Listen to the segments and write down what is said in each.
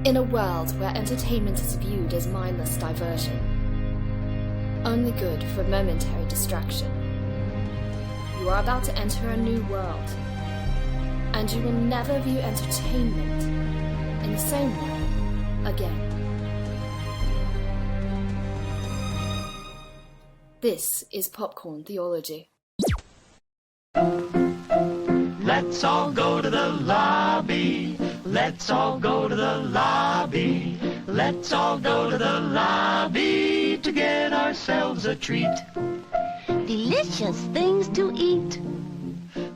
In a world where entertainment is viewed as mindless diversion, only good for momentary distraction, you are about to enter a new world, and you will never view entertainment in the same way again. This is Popcorn Theology. Let's all go to the lobby. Let's all go to the lobby. Let's all go to the lobby to get ourselves a treat. Delicious things to eat.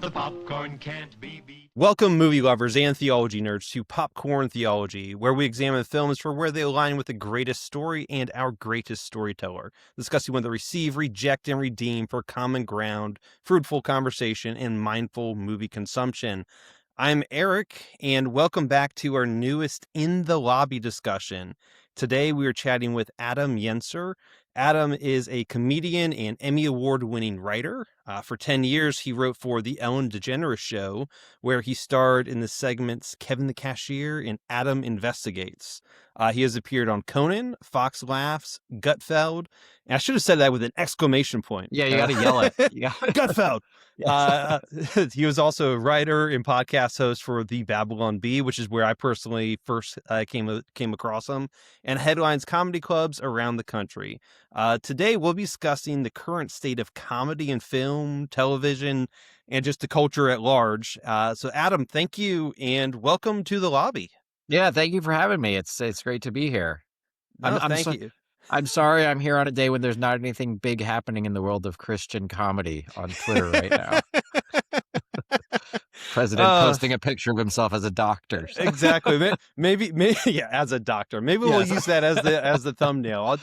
The popcorn can't be beat. Welcome, movie lovers and theology nerds, to Popcorn Theology, where we examine films for where they align with the greatest story and our greatest storyteller, discussing when they receive, reject, and redeem for common ground, fruitful conversation, and mindful movie consumption. I'm Eric, and welcome back to our newest In the Lobby discussion. Today, we are chatting with Adam Yenser. Adam is a comedian and Emmy Award-winning writer. For 10 years, he wrote for The Ellen DeGeneres Show, where he starred in the segments Kevin the Cashier and Adam Investigates. He has appeared on Conan, Fox Laughs, Gutfeld. And I should have said that with an exclamation point. Yeah, you got to yell it. Gutfeld! Yes. He was also a writer and podcast host for The Babylon Bee, which is where I personally first came across him, and headlines comedy clubs around the country. Today, we'll be discussing the current state of comedy and film, television, and just the culture at large. So, Adam, thank you, and welcome to the lobby. Yeah, thank you for having me. It's great to be here. Thank you. I'm sorry I'm here on a day when there's not anything big happening in the world of Christian comedy on Twitter right now. President posting a picture of himself as a doctor. Exactly. Maybe, yeah, as a doctor. Maybe we'll use that as the thumbnail.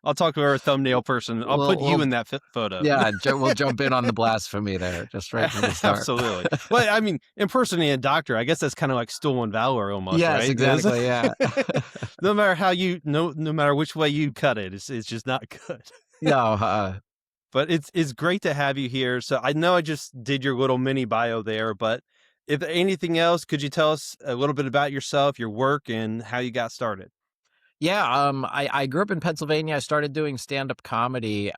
I'll talk to our thumbnail person. I'll put you in that photo. Yeah, we'll jump in on the blasphemy there, just right from the start. Absolutely. Well, I mean, impersonating a doctor, I guess that's kind of like stolen valor almost, yes, right? Exactly, yeah. No matter how no matter which way you cut it, it's just not good. No, But it's great to have you here. So I know I just did your little mini bio there, but if anything else, could you tell us a little bit about yourself, your work, and how you got started? Yeah, I grew up in Pennsylvania. I started doing stand-up comedy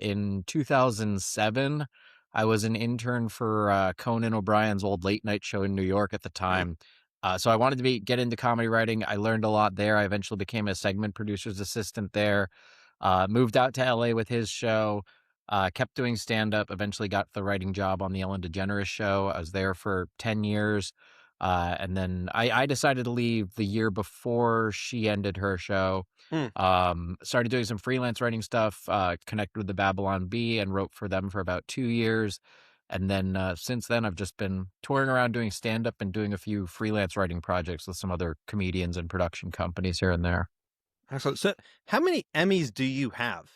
in 2007. I was an intern for Conan O'Brien's old late-night show in New York at the time. So I wanted to get into comedy writing. I learned a lot there. I eventually became a segment producer's assistant there. Moved out to LA with his show. Kept doing stand-up, eventually got the writing job on the Ellen DeGeneres Show. I was there for 10 years. And then I decided to leave the year before she ended her show. Started doing some freelance writing stuff, connected with the Babylon Bee and wrote for them for about 2 years. And then since then, I've just been touring around doing stand-up and doing a few freelance writing projects with some other comedians and production companies here and there. Excellent. So how many Emmys do you have?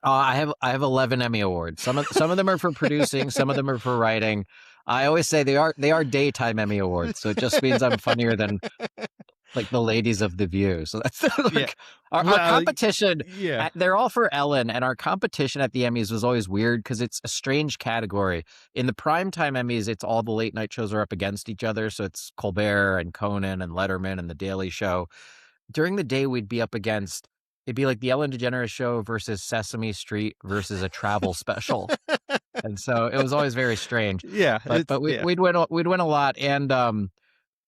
I have 11 Emmy awards. Some of them are for producing, some of them are for writing. I always say they are daytime Emmy awards, so it just means I'm funnier than like the ladies of The View. So that's our competition. Yeah, they're all for Ellen, and our competition at the Emmys was always weird because it's a strange category. In the primetime Emmys, it's all the late night shows are up against each other, so it's Colbert and Conan and Letterman and The Daily Show. During the day, we'd be up against. It'd be like the Ellen DeGeneres Show versus Sesame Street versus a travel special, and so it was always very strange. Yeah, but we'd win a lot. And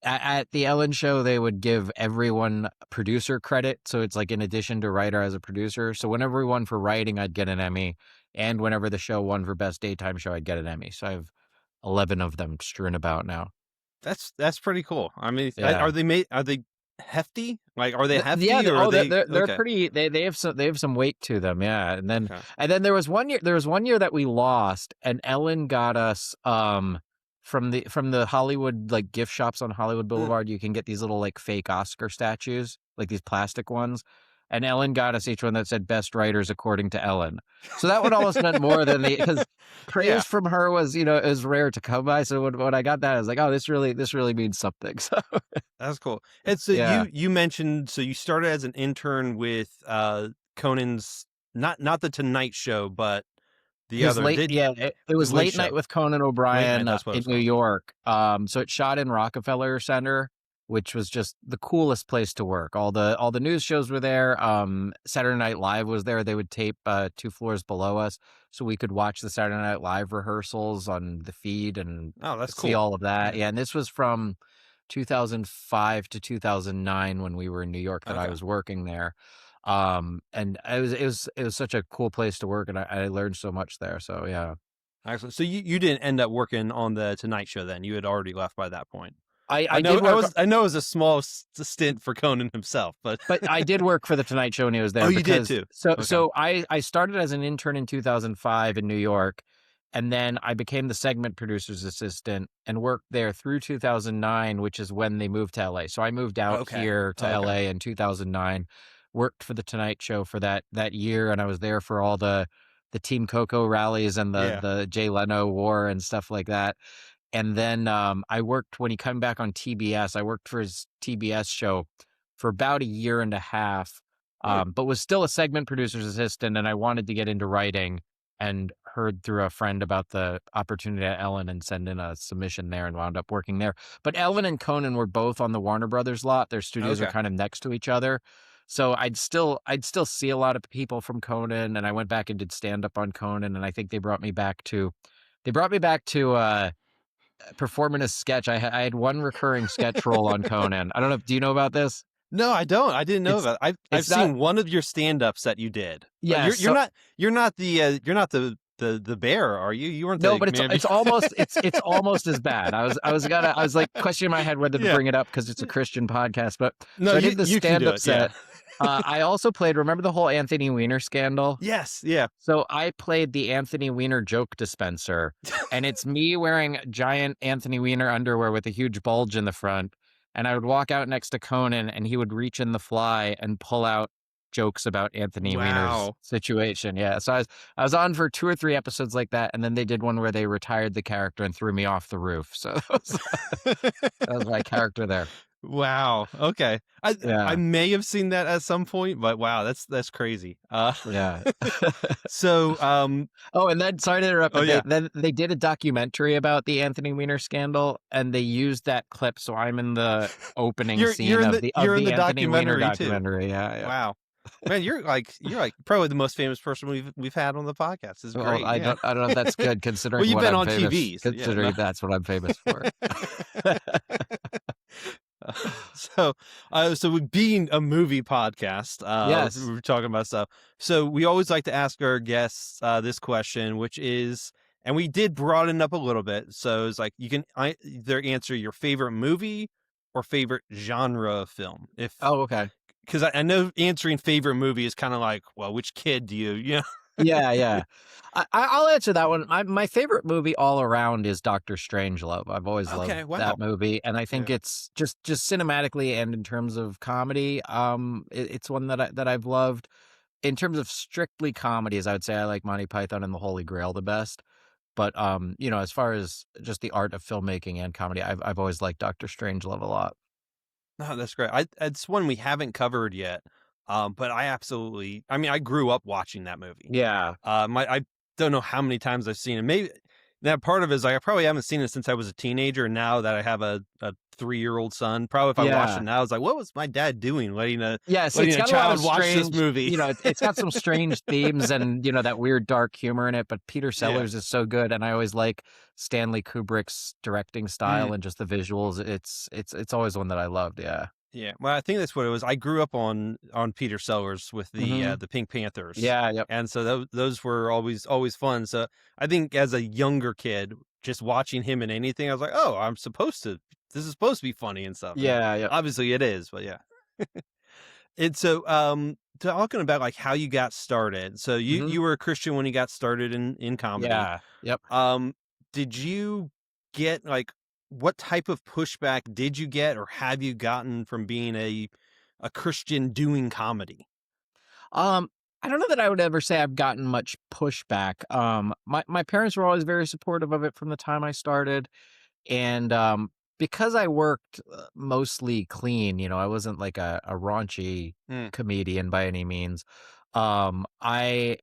at the Ellen Show, they would give everyone producer credit, so it's like in addition to writer as a producer. So whenever we won for writing, I'd get an Emmy, and whenever the show won for best daytime show, I'd get an Emmy. So I have 11 of them strewn about now. That's pretty cool. I mean, Yeah. Are they hefty? Like, are they hefty? Yeah, or they're okay. pretty. They have some weight to them. Yeah, and then Okay. there was one year that we lost, and Ellen got us from the Hollywood like gift shops on Hollywood Boulevard. You can get these little like fake Oscar statues, like these plastic ones. And Ellen got us each one that said "Best Writers According to Ellen." So that one almost meant more than because praise from her was is rare to come by. So when I got that, I was like, oh, this really means something. So That's cool. And so you mentioned you started as an intern with Conan's not the Tonight Show, but the other. It was Late Night with Conan O'Brien That's what in New York. So it shot in Rockefeller Center. which was just the coolest place to work. All the news shows were there. Saturday Night Live was there. They would tape 2 floors below us, so we could watch the Saturday Night Live rehearsals on the feed and Oh, that's see cool. all of that. Yeah, and this was from 2005 to 2009 when we were in New York that I Okay. was working there. And it was such a cool place to work, and I learned so much there. So yeah. Excellent. So you didn't end up working on the Tonight Show then? You had already left by that point. I did work. I know it was a small stint for Conan himself, but I did work for the Tonight Show when he was there. Oh, you did too? Okay. So I started as an intern in 2005 in New York, and then I became the segment producer's assistant and worked there through 2009, which is when they moved to LA. So I moved out here to LA in 2009, worked for the Tonight Show for that year, and I was there for all the Team Coco rallies and the Jay Leno war and stuff like that. And then I worked when he came back on TBS. I worked for his TBS show for about a year and a half, but was still a segment producer's assistant. And I wanted to get into writing and heard through a friend about the opportunity at Ellen and sent in a submission there and wound up working there. But Ellen and Conan were both on the Warner Brothers lot. Their studios are kind of next to each other. So I'd still see a lot of people from Conan, and I went back and did stand up on Conan, and I think they brought me back to performing a sketch. I had one recurring sketch role on Conan. I don't know. Do you know about this? No, I don't. I didn't know about it. I've seen one of your stand-ups that you did. Yeah, you're not the bear, are you? You weren't. No, but it's almost it's almost as bad. I was like questioning in my head whether to bring it up because it's a Christian podcast. But no, so I did the stand-up set. Yeah. I also played. Remember the whole Anthony Weiner scandal? Yes. Yeah. So I played the Anthony Weiner joke dispenser, and it's me wearing giant Anthony Weiner underwear with a huge bulge in the front. And I would walk out next to Conan, and he would reach in the fly and pull out jokes about Anthony Weiner's situation. Yeah. So I was on for 2 or 3 episodes like that, and then they did one where they retired the character and threw me off the roof. So that was my character there. Wow. Okay. I may have seen that at some point, but wow, that's crazy. Yeah. So and then sorry to interrupt. Yeah. Then they did a documentary about the Anthony Weiner scandal, and they used that clip. So I'm in the opening scene of the Anthony Weiner documentary. Yeah. Wow. Man, you're like probably the most famous person we've had on the podcast. It's great. I don't know if that's good considering. Well, you've been on TV. Considering that's what I'm famous for. So with being a movie podcast, yes, we were talking about stuff. So we always like to ask our guests this question, which is, and we did broaden up a little bit. So it's like you can either answer your favorite movie or favorite genre of film. Okay. Because I know answering favorite movie is kind of like, well, which kid do you know? Yeah. I'll answer that one. My favorite movie all around is Dr. Strangelove. I've always loved that movie, and I think it's just cinematically and in terms of comedy, it's one that I've loved. In terms of strictly comedies, I would say I like Monty Python and the Holy Grail the best. But as far as just the art of filmmaking and comedy, I've always liked Dr. Strangelove a lot. No, that's great. It's one we haven't covered yet. But I grew up watching that movie. Yeah. I don't know how many times I've seen it. Maybe that part of it is like I probably haven't seen it since I was a teenager. And now that I have a 3-year-old son, probably if I watched it now, it's like, what was my dad doing letting a child watch this movie? It's got some strange themes and, that weird dark humor in it. But Peter Sellers is so good. And I always like Stanley Kubrick's directing style and just the visuals. It's always one that I loved. Yeah. Yeah, well, I think that's what it was. I grew up on Peter Sellers with the Pink Panthers. Yeah, yep. And so those were always fun. So I think as a younger kid, just watching him in anything, I was like, oh, this is supposed to be funny and stuff. Yeah, yeah. Obviously it is, but yeah. And so talking about like how you got started. So you were a Christian when you got started in comedy. Yeah. Yep. Did you get like, what type of pushback did you get or have you gotten from being a Christian doing comedy? I don't know that I would ever say I've gotten much pushback. My parents were always very supportive of it from the time I started. And because I worked mostly clean, I wasn't like a raunchy comedian by any means. I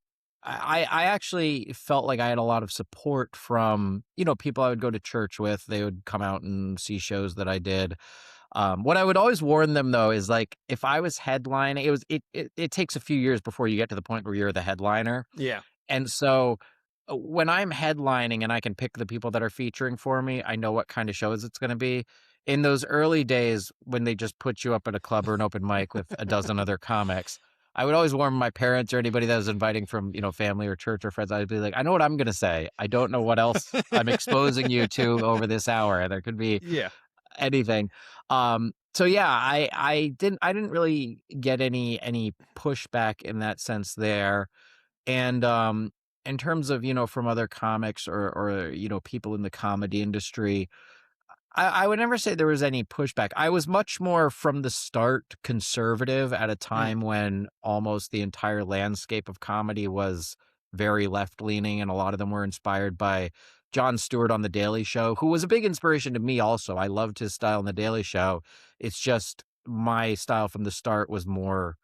actually felt like I had a lot of support from, people I would go to church with. They would come out and see shows that I did. What I would always warn them though is like if I was headlining, it takes a few years before you get to the point where you're the headliner. Yeah. And so when I'm headlining and I can pick the people that are featuring for me, I know what kind of shows it's going to be. In those early days when they just put you up at a club or an open mic with a dozen other comics, I would always warn my parents or anybody that was inviting from, family or church or friends. I'd be like, I know what I'm going to say. I don't know what else I'm exposing you to over this hour. There could be anything. So yeah, I didn't really get any pushback in that sense there. And in terms of, from other comics or people in the comedy industry, I would never say there was any pushback. I was much more from the start conservative at a time when almost the entire landscape of comedy was very left-leaning, and a lot of them were inspired by Jon Stewart on The Daily Show, who was a big inspiration to me also. I loved his style on The Daily Show. It's just my style from the start was more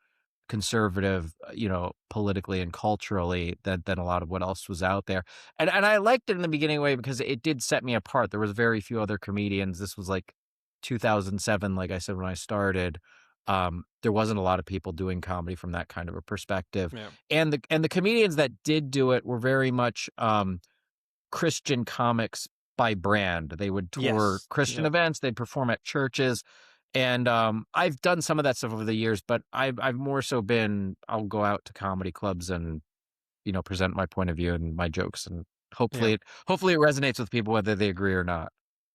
conservative, politically and culturally than a lot of what else was out there. And I liked it in the beginning way because it did set me apart. There was very few other comedians. This was like 2007, like I said, when I started. There wasn't a lot of people doing comedy from that kind of a perspective. Yeah. And the comedians that did do it were very much Christian comics by brand. They would tour Christian events, they'd perform at churches. And I've done some of that stuff over the years, but I've more so been, I'll go out to comedy clubs and, present my point of view and my jokes, and hopefully it resonates with people whether they agree or not.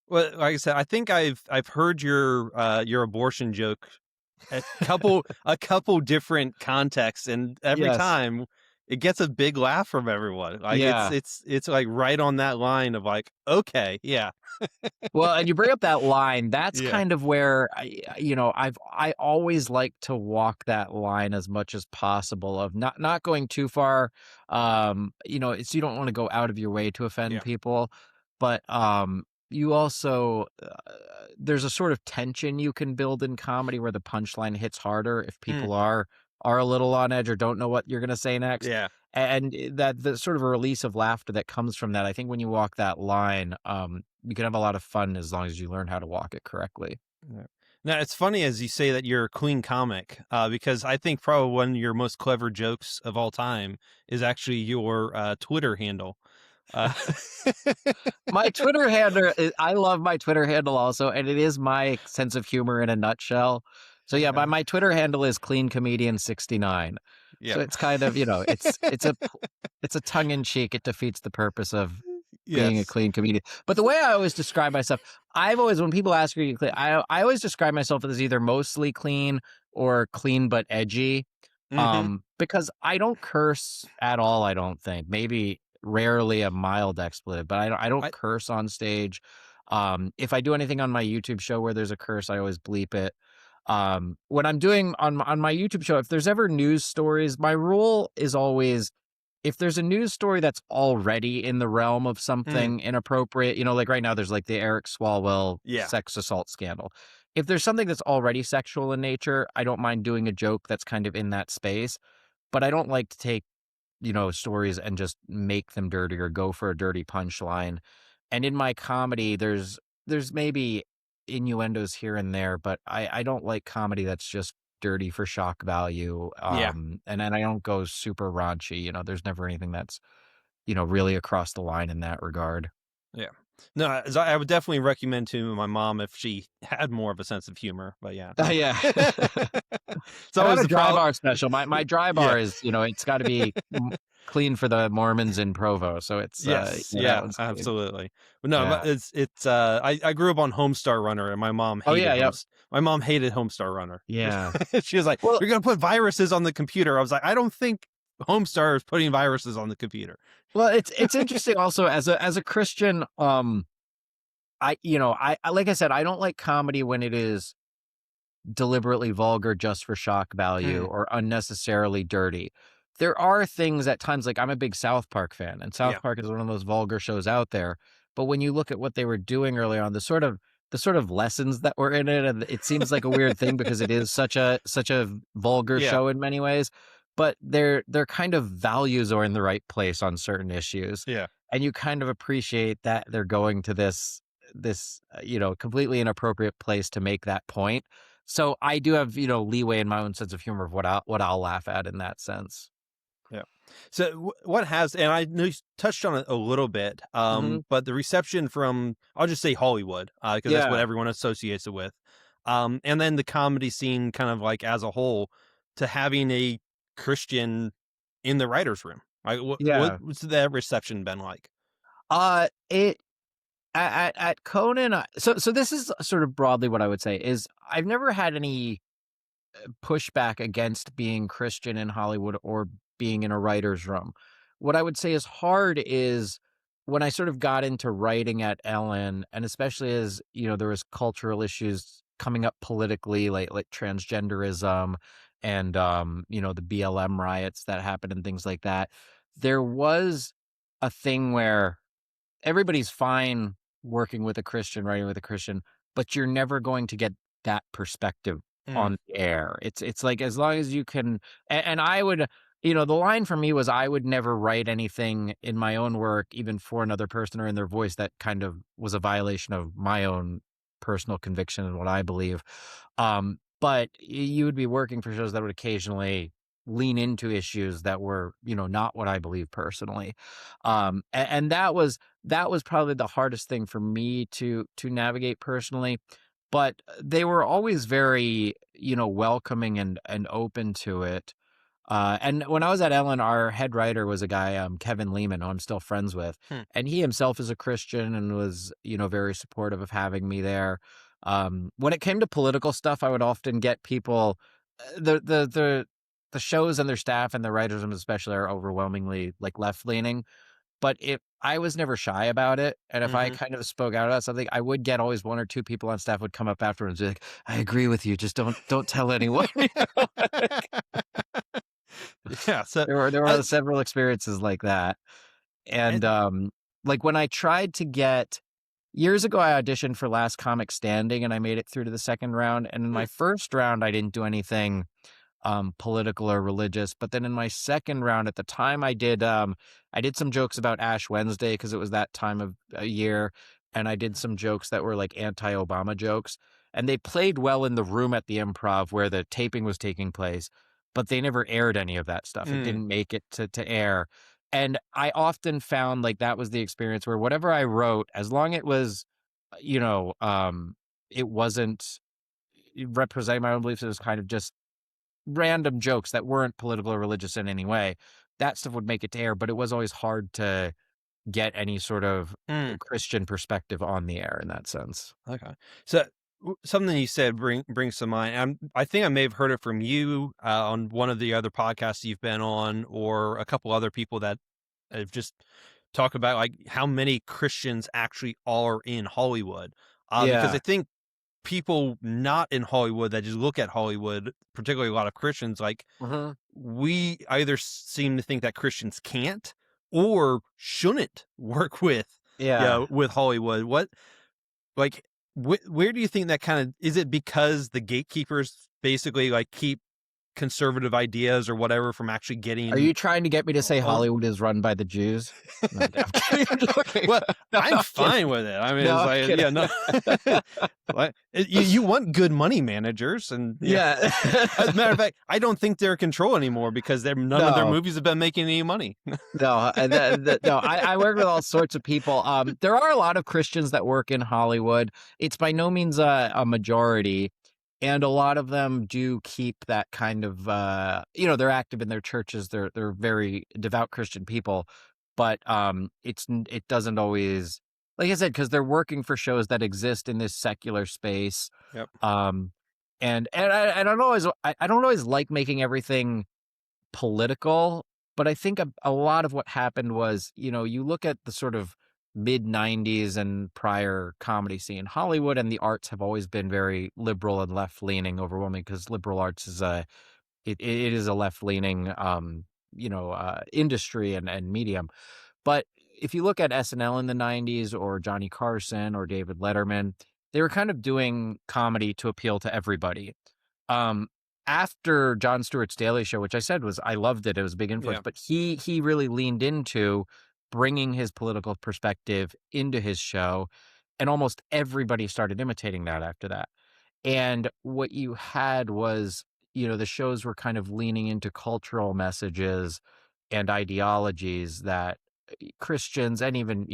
Well, like I said, I think I've heard your abortion joke a couple different contexts, and every time it gets a big laugh from everyone. Like it's like right on that line of like, okay, yeah. Well, and you bring up that line. That's kind of where I always like to walk that line as much as possible of not going too far. It's, you don't want to go out of your way to offend people, but you also there's a sort of tension you can build in comedy where the punchline hits harder if people are a little on edge or don't know what you're going to say next. Yeah. And that the sort of a release of laughter that comes from that, I think when you walk that line, you can have a lot of fun as long as you learn how to walk it correctly. Yeah. Now, it's funny as you say that you're a clean comic, because I think probably one of your most clever jokes of all time is actually your Twitter handle. My Twitter handle, I love my Twitter handle also, and it is my sense of humor in a nutshell. So yeah, my Twitter handle is cleancomedian69. So it's kind of, it's a tongue in cheek. It defeats the purpose of being a clean comedian. But the way I always describe myself, when people ask me, I always describe myself as either mostly clean or clean but edgy, because I don't curse at all. I don't think, maybe rarely a mild expletive, but I don't curse on stage. If I do anything on my YouTube show where there's a curse, I always bleep it. When I'm doing on my YouTube show, if there's ever news stories, my rule is always, if there's a news story that's already in the realm of something inappropriate, like right now there's like the Eric Swalwell sex assault scandal. If there's something that's already sexual in nature, I don't mind doing a joke that's kind of in that space, but I don't like to take, stories and just make them dirty or go for a dirty punchline. And in my comedy, there's maybe innuendos here and there, but I don't like comedy that's just dirty for shock value. And then I don't go super raunchy. There's never anything that's, really across the line in that regard. Yeah. No, I would definitely recommend to my mom if she had more of a sense of humor. But yeah. Yeah. It's always a dry bar special. My dry bar is, it's got to be clean for the Mormons in Provo. So it's absolutely. But no, it's I grew up on Homestar Runner, and my mom hated my mom hated Homestar Runner. Yeah. She was like, "You're gonna put viruses on the computer." I was like, "I don't think Homestar is putting viruses on the computer." Well, it's interesting also as a Christian, I like I said, I don't like comedy when it is deliberately vulgar just for shock value or unnecessarily dirty. There are things at times, like I'm a big South Park fan, and South Park is one of those vulgar shows out there. But when you look at what they were doing early on, the sort of lessons that were in it, and it seems like a weird thing because it is such a vulgar show in many ways. But their kind of values are in the right place on certain issues. Yeah. And you kind of appreciate that they're going to this completely inappropriate place to make that point. So I do have, leeway in my own sense of humor of what I'll laugh at in that sense. Yeah. So what has, and I know you touched on it a little bit, Mhm. but the reception from, I'll just say Hollywood, because that's what Yeah. everyone associates it with. And then the comedy scene kind of like as a whole to having a Christian in the writer's room. Like Yeah. what's that reception been like? It at Conan. So this is sort of broadly what I would say is I've never had any pushback against being Christian in Hollywood or being in a writer's room. What I would say is hard is when I sort of got into writing at Ellen, and especially as, there was cultural issues coming up politically, like transgenderism and, the BLM riots that happened and things like that. There was a thing where everybody's fine working with a Christian, writing with a Christian, but you're never going to get that perspective Mm. on the air. It's like as long as you can, and I would, the line for me was I would never write anything in my own work, even for another person or in their voice, that kind of was a violation of my own personal conviction and what I believe. But you would be working for shows that would occasionally lean into issues that were, not what I believe personally. And that was probably the hardest thing for me to navigate personally, but they were always very, welcoming and open to it. And when I was at Ellen, our head writer was a guy, Kevin Lehman, who I'm still friends with, Hmm. and he himself is a Christian and was, very supportive of having me there. When it came to political stuff, I would often get people, the shows and their staff and the writers especially are overwhelmingly like left leaning. But if I was never shy about it, and if I Mhm. kind of spoke out about something, I would get always one or two people on staff would come up afterwards and be like, "I agree with you. Just don't tell anyone." Yeah. So There were I, several experiences like that, and and like when I tried to get years ago, I auditioned for Last Comic Standing, and I made it through to the second round. And in Hmm. my first round, I didn't do anything political or religious. But then in my second round, at the time, I did some jokes about Ash Wednesday because it was that time of year, and I did some jokes that were like anti-Obama jokes, and they played well in the room at the Improv where the taping was taking place, but they never aired any of that stuff. It Mm. didn't make it to air. And I often found like that was the experience where whatever I wrote, as long it was, it wasn't representing my own beliefs, it was kind of just random jokes that weren't political or religious in any way, that stuff would make it to air, but it was always hard to get any sort of Mm. Christian perspective on the air in that sense. Okay. So something you said brings to mind. I think I may have heard it from you on one of the other podcasts you've been on, or a couple other people that have just talked about like how many Christians actually are in Hollywood. Because Yeah. I think people not in Hollywood that just look at Hollywood, particularly a lot of Christians, like Mhm. we either seem to think that Christians can't or shouldn't work with, Yeah. with Hollywood. What like where do you think that kind of is it because the gatekeepers basically like keep conservative ideas or whatever from actually Are getting you trying to get me to say on? Hollywood is run by the Jews? No, I'm kidding. I'm joking. Well, No, I'm I'm kidding. fine with it. I mean, No, it's I'm like, kidding. yeah, no. You want good money managers, and Yeah. as a matter of fact, I don't think they're in control anymore because none of their No. movies have been making any money. No, no. I work with all sorts of people. There are a lot of Christians that work in Hollywood. It's by no means a majority, and a lot of them do keep that kind of. They're active in their churches. They're very devout Christian people, but it doesn't always, like I said, because they're working for shows that exist in this secular space. Yep. And I don't always like making everything political, but I think a lot of what happened was, you look at the sort of mid 90s and prior comedy scene. Hollywood and the arts have always been very liberal and left leaning overwhelming because liberal arts is it is a left leaning industry and medium. But if you look at SNL in the 90s or Johnny Carson or David Letterman, they were kind of doing comedy to appeal to everybody. Um, After Jon Stewart's Daily Show, which I said I loved it, it was a big influence, Yeah. but he really leaned into bringing his political perspective into his show. and almost everybody started imitating that after that. And what you had was, the shows were kind of leaning into cultural messages and ideologies that Christians and even,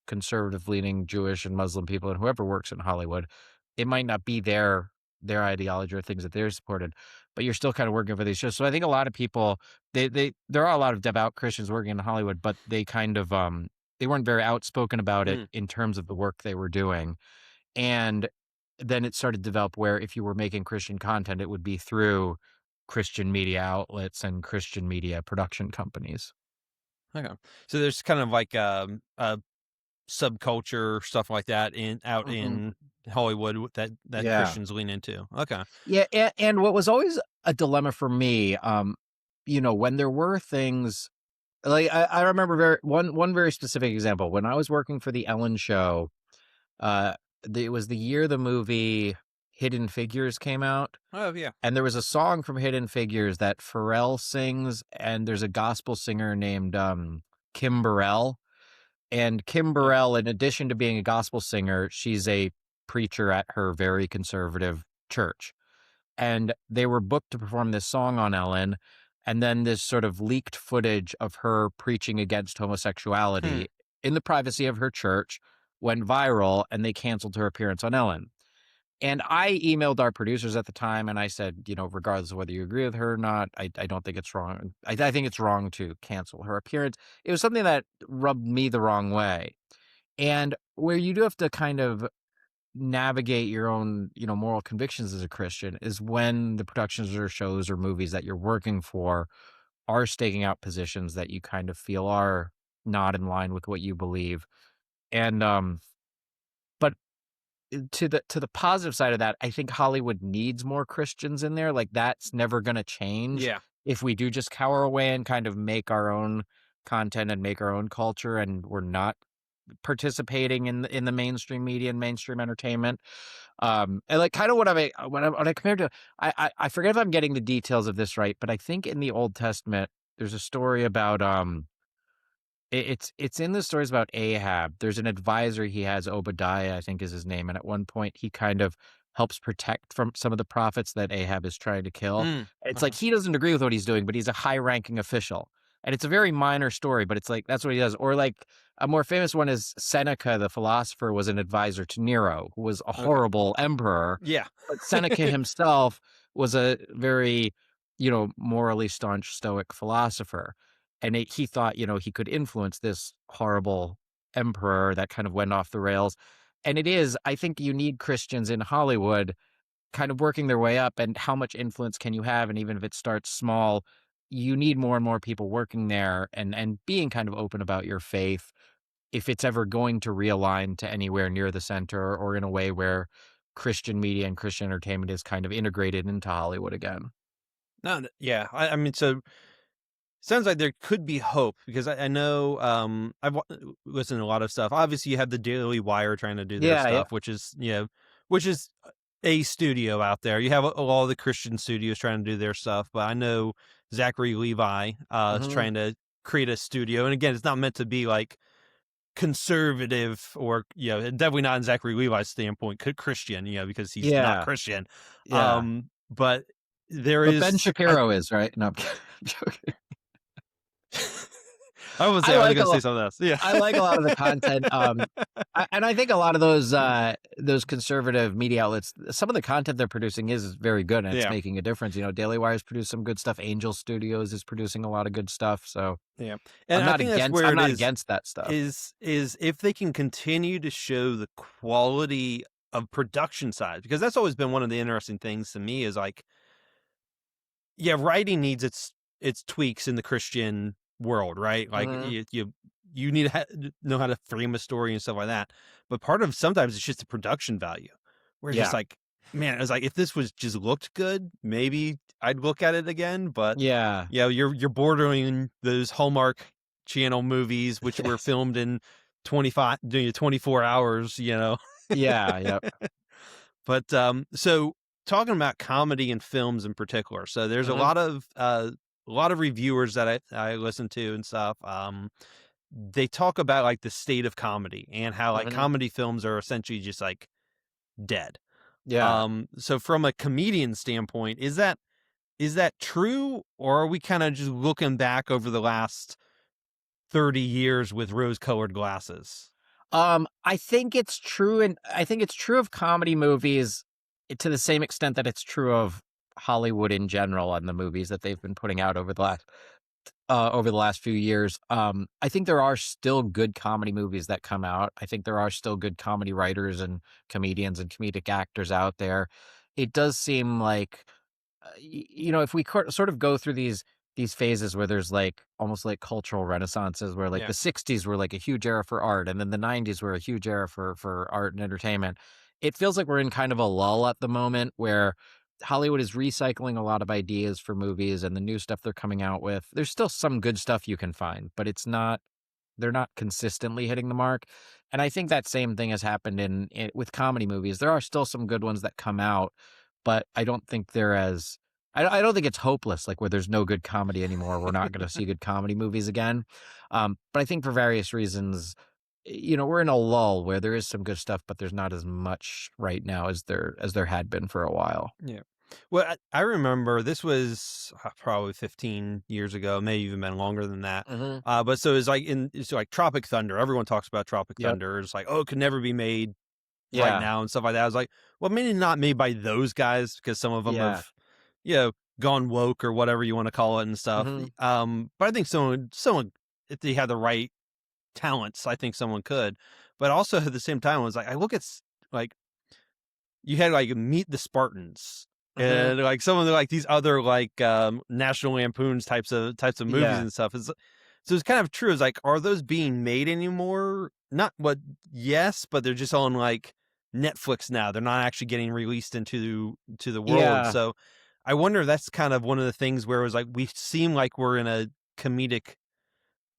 conservative leaning Jewish and Muslim people and whoever works in Hollywood, it might not be their ideology or things that they're supported, but you're still kind of working for these shows. So I think a lot of people, there are a lot of devout Christians working in Hollywood, but they kind of they weren't very outspoken about it in terms of the work they were doing. And then it started to develop where if you were making Christian content, it would be through Christian media outlets and Christian media production companies. Okay. So there's kind of like a subculture stuff like that out in Hollywood that Yeah. Christians lean into. Okay. Yeah, and what was always a dilemma for me, when there were things like I remember one very specific example. When I was working for the Ellen show, it was the year the movie Hidden Figures came out. Oh yeah. And there was a song from Hidden Figures that Pharrell sings, and there's a gospel singer named Kim Burrell. And Kim Burrell, in addition to being a gospel singer, she's a preacher at her very conservative church. And they were booked to perform this song on Ellen. And then this sort of leaked footage of her preaching against homosexuality in the privacy of her church went viral, and they canceled her appearance on Ellen. And I emailed our producers at the time and I said, regardless of whether you agree with her or not, I don't think it's wrong. I think it's wrong to cancel her appearance. It was something that rubbed me the wrong way. And where you do have to kind of navigate your own, moral convictions as a Christian is when the productions or shows or movies that you're working for are staking out positions that you kind of feel are not in line with what you believe. And, but to the positive side of that, I think Hollywood needs more Christians in there. Like that's never going to change. Yeah. If we do just cower away and kind of make our own content and make our own culture, and we're not participating in the mainstream media and mainstream entertainment, and like kind of what I compared to, I forget if I'm getting the details of this right, but I think in the Old Testament there's a story about It's in the stories about Ahab. There's an advisor he has, Obadiah, I think is his name. And at one point he kind of helps protect from some of the prophets that Ahab is trying to kill. It's like he doesn't agree with what he's doing, but he's a high ranking official. And it's a very minor story, but it's like, that's what he does. Or like a more famous one is Seneca, the philosopher, was an advisor to Nero, who was a horrible emperor. Yeah. But Seneca himself was a very, morally staunch Stoic philosopher. And he thought, he could influence this horrible emperor that kind of went off the rails. And I think you need Christians in Hollywood kind of working their way up, and how much influence can you have? And even if it starts small, you need more and more people working there and being kind of open about your faith if it's ever going to realign to anywhere near the center or in a way where Christian media and Christian entertainment is kind of integrated into Hollywood again. No, yeah. I mean, so sounds like there could be hope, because I know I've listened to a lot of stuff. Obviously, you have the Daily Wire trying to do their stuff, which is a studio out there. You have a lot of the Christian studios trying to do their stuff, but I know Zachary Levi is trying to create a studio, and again, it's not meant to be like conservative or definitely not in Zachary Levi's standpoint Christian, because he's not Christian. Yeah. But Ben Shapiro is, right? No, I'm joking. I was going to say something else. Yeah, I like a lot of the content, and I think a lot of those conservative media outlets, some of the content they're producing is very good, and it's making a difference. Daily Wire's produced some good stuff. Angel Studios is producing a lot of good stuff. So and I'm not against that stuff. Is if they can continue to show the quality of production side, because that's always been one of the interesting things to me is like, writing needs its tweaks in the Christian world, right? Like you need to know how to frame a story and stuff like that. But part of sometimes it's just the production value, where it's just like, man, it's like if this was just looked good, maybe I'd look at it again. But you're bordering those Hallmark Channel movies, which were filmed in 24 hours, But so talking about comedy and films in particular, so there's a lot of reviewers that I listen to and stuff. they talk about like the state of comedy and how like Mhm. comedy films are essentially just like dead. Yeah. So from a comedian standpoint, is that true, or are we kind of just looking back over the last 30 years with rose-colored glasses? I think it's true, and I think it's true of comedy movies to the same extent that it's true of Hollywood in general and the movies that they've been putting out over the last few years. I think there are still good comedy movies that come out. I think there are still good comedy writers and comedians and comedic actors out there. It does seem like if we sort of go through these phases where there's like almost like cultural renaissances where like Yeah. the 60s were like a huge era for art and then the 90s were a huge era for art and entertainment. It feels like we're in kind of a lull at the moment where Hollywood is recycling a lot of ideas for movies and the new stuff they're coming out with. There's still some good stuff you can find, but they're not consistently hitting the mark. And I think that same thing has happened with comedy movies. There are still some good ones that come out, but I don't think they're as I don't think it's hopeless, like where there's no good comedy anymore. We're not going to see good comedy movies again. But I think for various reasons, we're in a lull where there is some good stuff, but there's not as much right now as there had been for a while. Yeah. Well, I remember this was probably 15 years ago, maybe even been longer than that. Mm-hmm. But so it's like Tropic Thunder. Everyone talks about Tropic Yep. Thunder. It's like, oh, it could never be made Yeah. right now and stuff like that. I was like, well, maybe not made by those guys because some of them Yeah. have, gone woke or whatever you want to call it and stuff. Mhm. But I think someone, if they had the right talents, I think someone could. But also at the same time, I was like, I look at like you had like Meet the Spartans Mhm. and like some of the like these other like National Lampoons types of movies Yeah. and stuff. So it's kind of true. It's like, are those being made anymore? Not what? Yes, but they're just on like Netflix now. They're not actually getting released into the world. Yeah. So I wonder if that's kind of one of the things where it was like we seem like we're in a comedic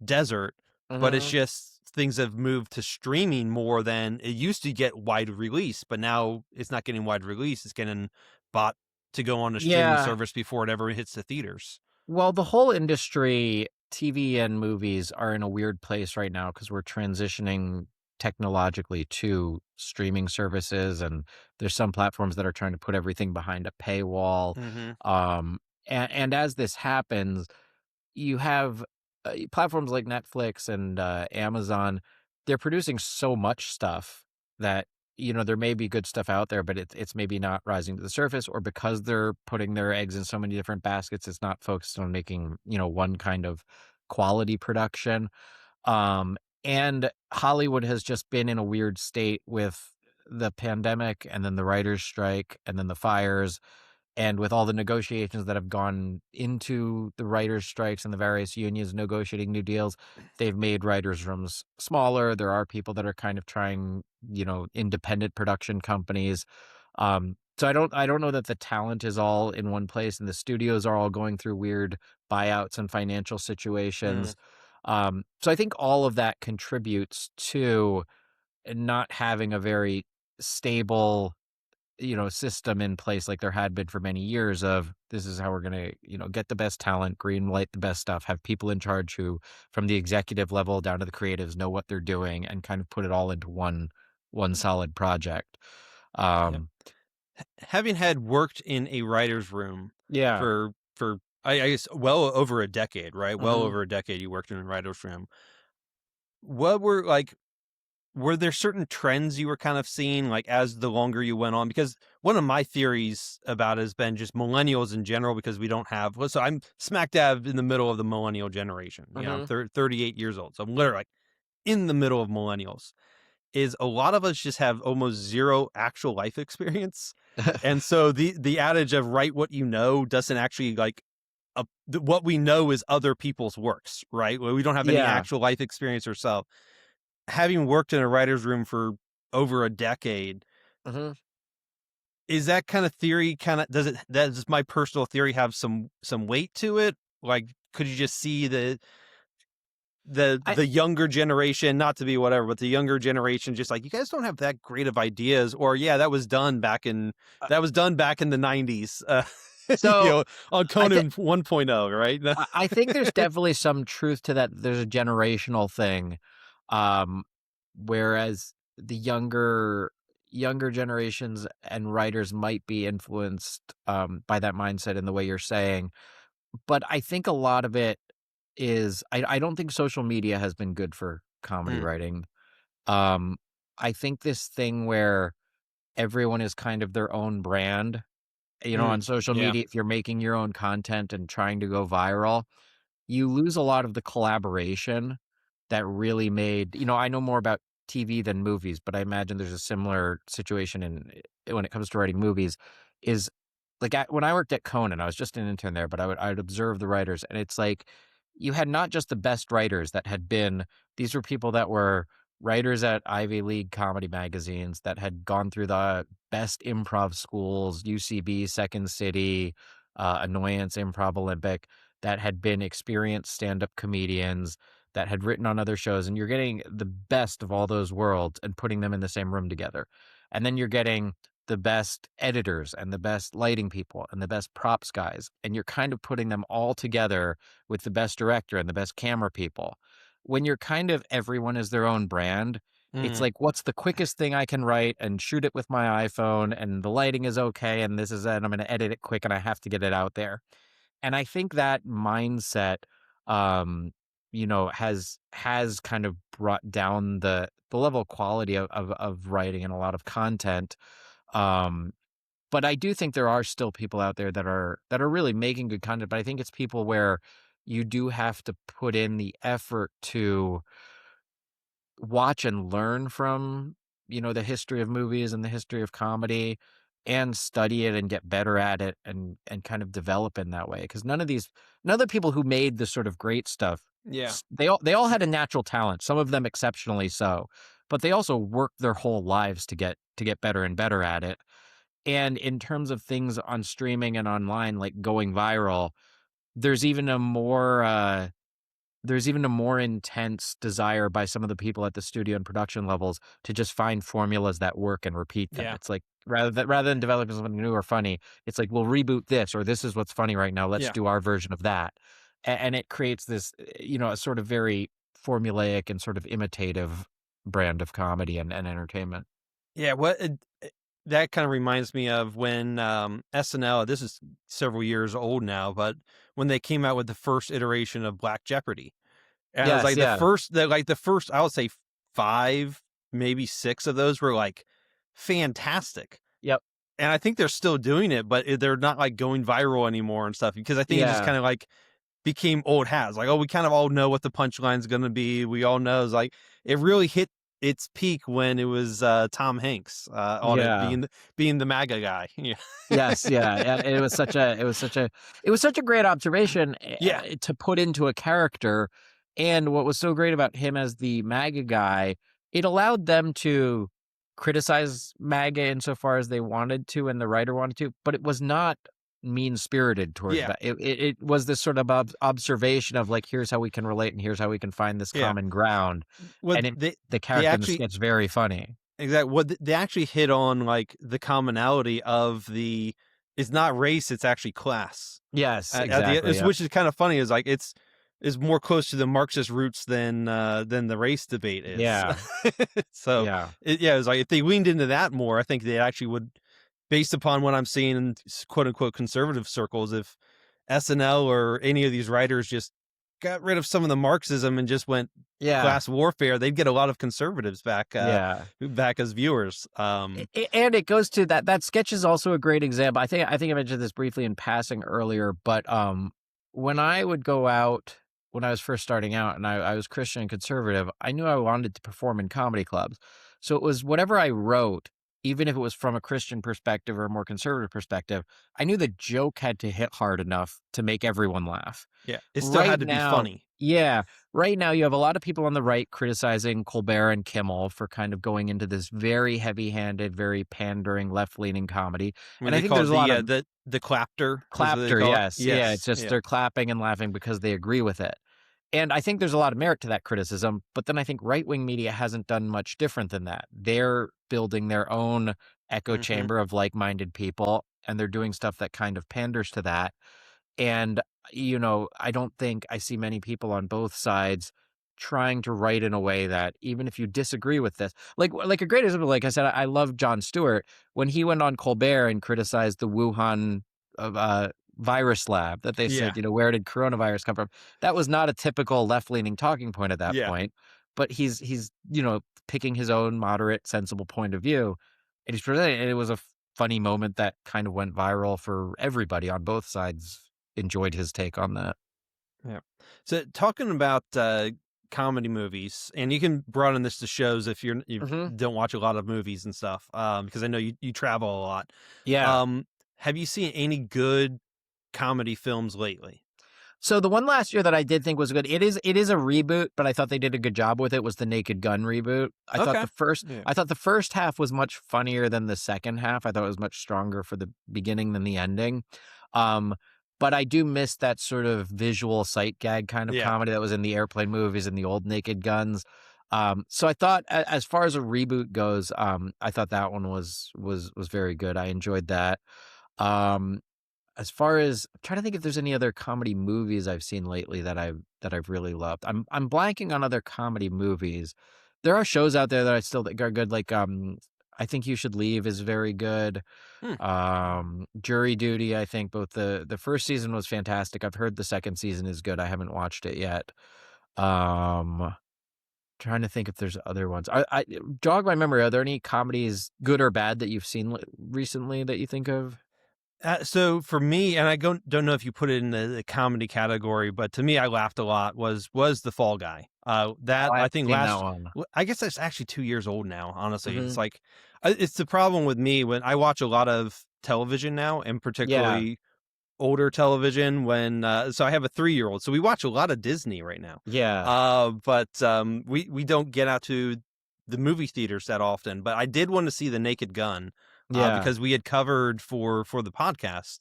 desert, but it's Mhm. just things have moved to streaming more than it used to get wide release, but now it's not getting wide release. It's getting bought to go on a streaming Yeah. service before it ever hits the theaters. Well, the whole industry, TV and movies, are in a weird place right now because we're transitioning technologically to streaming services, and there's some platforms that are trying to put everything behind a paywall. Mm-hmm. And as this happens, you have platforms like Netflix and Amazon. They're producing so much stuff that there may be good stuff out there, but it's maybe not rising to the surface, or because they're putting their eggs in so many different baskets, it's not focused on making one kind of quality production. And Hollywood has just been in a weird state with the pandemic, and then the writers' strike, and then the fires, and with all the negotiations that have gone into the writers' strikes and the various unions negotiating new deals, they've made writers' rooms smaller. There are people that are kind of trying, independent production companies. So I don't know that the talent is all in one place, and the studios are all going through weird buyouts and financial situations. So I think all of that contributes to not having a very stable system in place like there had been for many years of this is how we're going to, get the best talent, green light the best stuff, have people in charge who from the executive level down to the creatives know what they're doing and kind of put it all into one solid project. Having had worked in a writer's room Yeah. for I guess well over a decade, right? Well Mhm. over a decade you worked in a writer's room. What were there certain trends you were kind of seeing like as the longer you went on? Because one of my theories about it has been just millennials in general, because we don't have, so I'm smack dab in the middle of the millennial generation. I'm 38 years old. So I'm literally like in the middle of millennials. Is a lot of us just have almost zero actual life experience. And so the adage of write what you know doesn't actually like what we know is other people's works, right? Well, we don't have any Yeah. actual life experience ourselves. Having worked in a writer's room for over a decade, Mhm. is that kind of theory does my personal theory have some weight to it? Like, could you just see the younger generation, not to be whatever, but the younger generation just like, you guys don't have that great of ideas, or yeah, that was done back in the 90s. So on Conan 1.0, right? I think there's definitely some truth to that. There's a generational thing, whereas the younger generations and writers might be influenced by that mindset in the way you're saying. But I think a lot of it is I don't think social media has been good for comedy writing. I think this thing where everyone is kind of their own brand, on social media, if you're making your own content and trying to go viral, you lose a lot of the collaboration that really made, I know more about TV than movies, but I imagine there's a similar situation when it comes to writing movies. Is like when I worked at Conan, I was just an intern there, but I'd observe the writers, and it's like you had not just the best writers that had been, these were people that were writers at Ivy League comedy magazines that had gone through the best improv schools, UCB, Second City, Annoyance, Improv Olympic, that had been experienced stand-up comedians that had written on other shows, and you're getting the best of all those worlds and putting them in the same room together. And then you're getting the best editors and the best lighting people and the best props guys, and you're kind of putting them all together with the best director and the best camera people. When you're kind of everyone is their own brand, it's like, what's the quickest thing I can write and shoot it with my iPhone, and the lighting is okay, and this is it, and I'm going to edit it quick, and I have to get it out there. And I think that mindset, has kind of brought down the level of quality of writing and a lot of content. But I do think there are still people out there that are really making good content. But I think it's people where you do have to put in the effort to watch and learn from, the history of movies and the history of comedy, and study it and get better at it and kind of develop in that way. Because none of the people who made the sort of great stuff, they all had a natural talent, some of them exceptionally so, but they also worked their whole lives to get better and better at it. And in terms of things on streaming and online, like going viral, there's even a more intense desire by some of the people at the studio and production levels to just find formulas that work and repeat them. It's like rather than developing something new or funny, it's like, we'll reboot this, or this is what's funny right now. Let's do our version of that. And it creates this, a sort of very formulaic and sort of imitative brand of comedy and entertainment. Yeah, that kind of reminds me of when SNL, this is several years old now, but when they came out with the first iteration of Black Jeopardy. And it was like the first, I would say 5, maybe 6 of those were like fantastic. Yep. And I think they're still doing it, but they're not like going viral anymore and stuff, because I think it just kind of like became old hats. Like, we kind of all know what the punchline's going to be. We all know. It's like, it really hit its peak when it was Tom Hanks on it being the MAGA guy. Yes, it was such a great observation to put into a character. And what was so great about him as the MAGA guy, it allowed them to criticize MAGA insofar as they wanted to and the writer wanted to, but it was not mean-spirited towards that. It was this sort of observation of like, here's how we can relate and here's how we can find this common ground. Well, and the character in the sketch is very funny. Exactly. Well, they actually hit on like the commonality of it's not race, it's actually class. Yes, exactly. Which is kind of funny. Is like it's more close to the Marxist roots than the race debate is. Yeah. So it was like, if they leaned into that more, I think they actually would, based upon what I'm seeing in quote unquote conservative circles, if SNL or any of these writers just got rid of some of the Marxism and just went class warfare, they'd get a lot of conservatives back as viewers. And it goes to that sketch is also a great example. I think I mentioned this briefly in passing earlier, but when I would go out, when I was first starting out and I was Christian and conservative, I knew I wanted to perform in comedy clubs. So it was whatever I wrote, even if it was from a Christian perspective or a more conservative perspective, I knew the joke had to hit hard enough to make everyone laugh. Yeah, it still had to be funny. Yeah. Right now, you have a lot of people on the right criticizing Colbert and Kimmel for kind of going into this very heavy-handed, very pandering, left-leaning comedy. And I think there's a lot of the clapter. Clapter, yes. Yeah, it's just they're clapping and laughing because they agree with it. And I think there's a lot of merit to that criticism, but then I think right-wing media hasn't done much different than that. They're building their own echo chamber of like-minded people, and they're doing stuff that kind of panders to that. And, you know, I don't think I see many people on both sides trying to write in a way that even if you disagree with this, like a great example, like I said, I love Jon Stewart when he went on Colbert and criticized the Wuhan virus lab that they said, you know, where did coronavirus come from? That was not a typical left-leaning talking point at that point, but he's, you know, picking his own moderate, sensible point of view. And he's presenting, and it was a funny moment that kind of went viral for everybody on both sides. Enjoyed his take on that. Yeah. So talking about comedy movies, and you can broaden this to shows if you don't watch a lot of movies and stuff, because I know you travel a lot. Yeah. Have you seen any good comedy films lately? So the one last year that I did think was good, it is a reboot, but I thought they did a good job with it, was the Naked Gun reboot. I thought the first half was much funnier than the second half. I thought it was much stronger for the beginning than the ending. But I do miss that sort of visual sight gag kind of comedy that was in the airplane movies and the old Naked Guns. So I thought, as far as a reboot goes, I thought that one was very good. I enjoyed that. As far as, I'm trying to think if there's any other comedy movies I've seen lately that I've really loved. I'm blanking on other comedy movies. There are shows out there that I still think are good, like I Think You Should Leave is very good. Jury Duty, I think both the first season was fantastic. I've heard the second season is good. I haven't watched it yet. Trying to think if there's other ones. I jog my memory. Are there any comedies, good or bad, that you've seen recently that you think of? So for me, and I don't know if you put it in the comedy category, but to me, I laughed a lot. Was The Fall Guy? I think last. I guess that's actually 2 years old now. Honestly, it's like it's the problem with me when I watch a lot of television now, and particularly older television. When so I have a 3-year-old, so we watch a lot of Disney right now. But we don't get out to the movie theaters that often. But I did want to see The Naked Gun. Because we had covered for the podcast,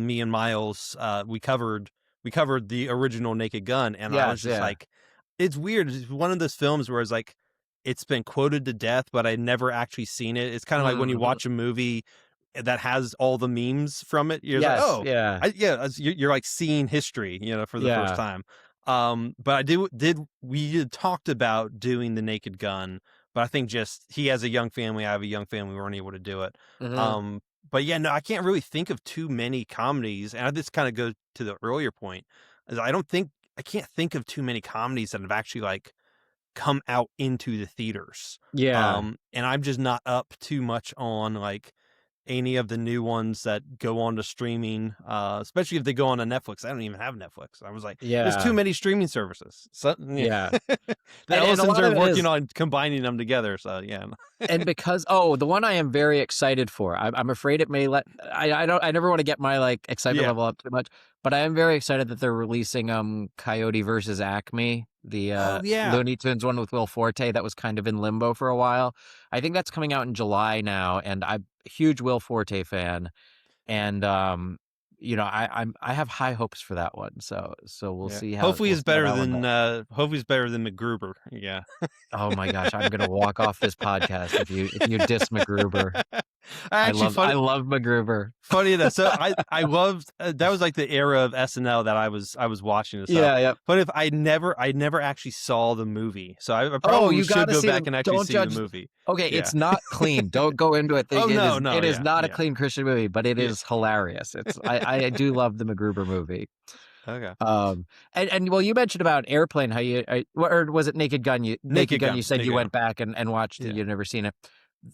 me and Miles, we covered the original Naked Gun, and I was just like, it's weird. It's one of those films where it's like, it's been quoted to death, but I never actually seen it. It's kind of like when you watch a movie that has all the memes from it. You're like, oh, you're like seeing history, you know, for the first time. But we had talked about doing The Naked Gun. But I think just he has a young family, I have a young family, we weren't able to do it. But yeah, no, I can't really think of too many comedies. And this kind of goes to the earlier point. Is I can't think of too many comedies that have actually like come out into the theaters. And I'm just not up too much on like any of the new ones that go on to streaming, especially if they go on to Netflix. I don't even have Netflix. I was like, there's too many streaming services. So, the Ellisons are working on combining them together. So and because the one I am very excited for, I'm afraid it may I never want to get my like excitement level up too much, but I am very excited that they're releasing Coyote versus Acme, the Looney Tunes one with Will Forte that was kind of in limbo for a while. I think that's coming out in July now, and I'm a huge Will Forte fan, and you know, I have high hopes for that one. So we'll see how. Hopefully, it's better than MacGruber. Yeah. Oh my gosh, I'm gonna walk off this podcast if you diss MacGruber. I love MacGruber. Funny enough, so I loved that was like the era of SNL that I was watching this. But if I never actually saw the movie, so I probably should go back and actually see the movie. Okay, it's not clean. Don't go into it. It is not a clean Christian movie, but it is hilarious. It's I do love the MacGruber movie. Okay. And well, you mentioned about Airplane. How or was it Naked Gun? Naked Gun. You said you went back and watched it. You've never seen it.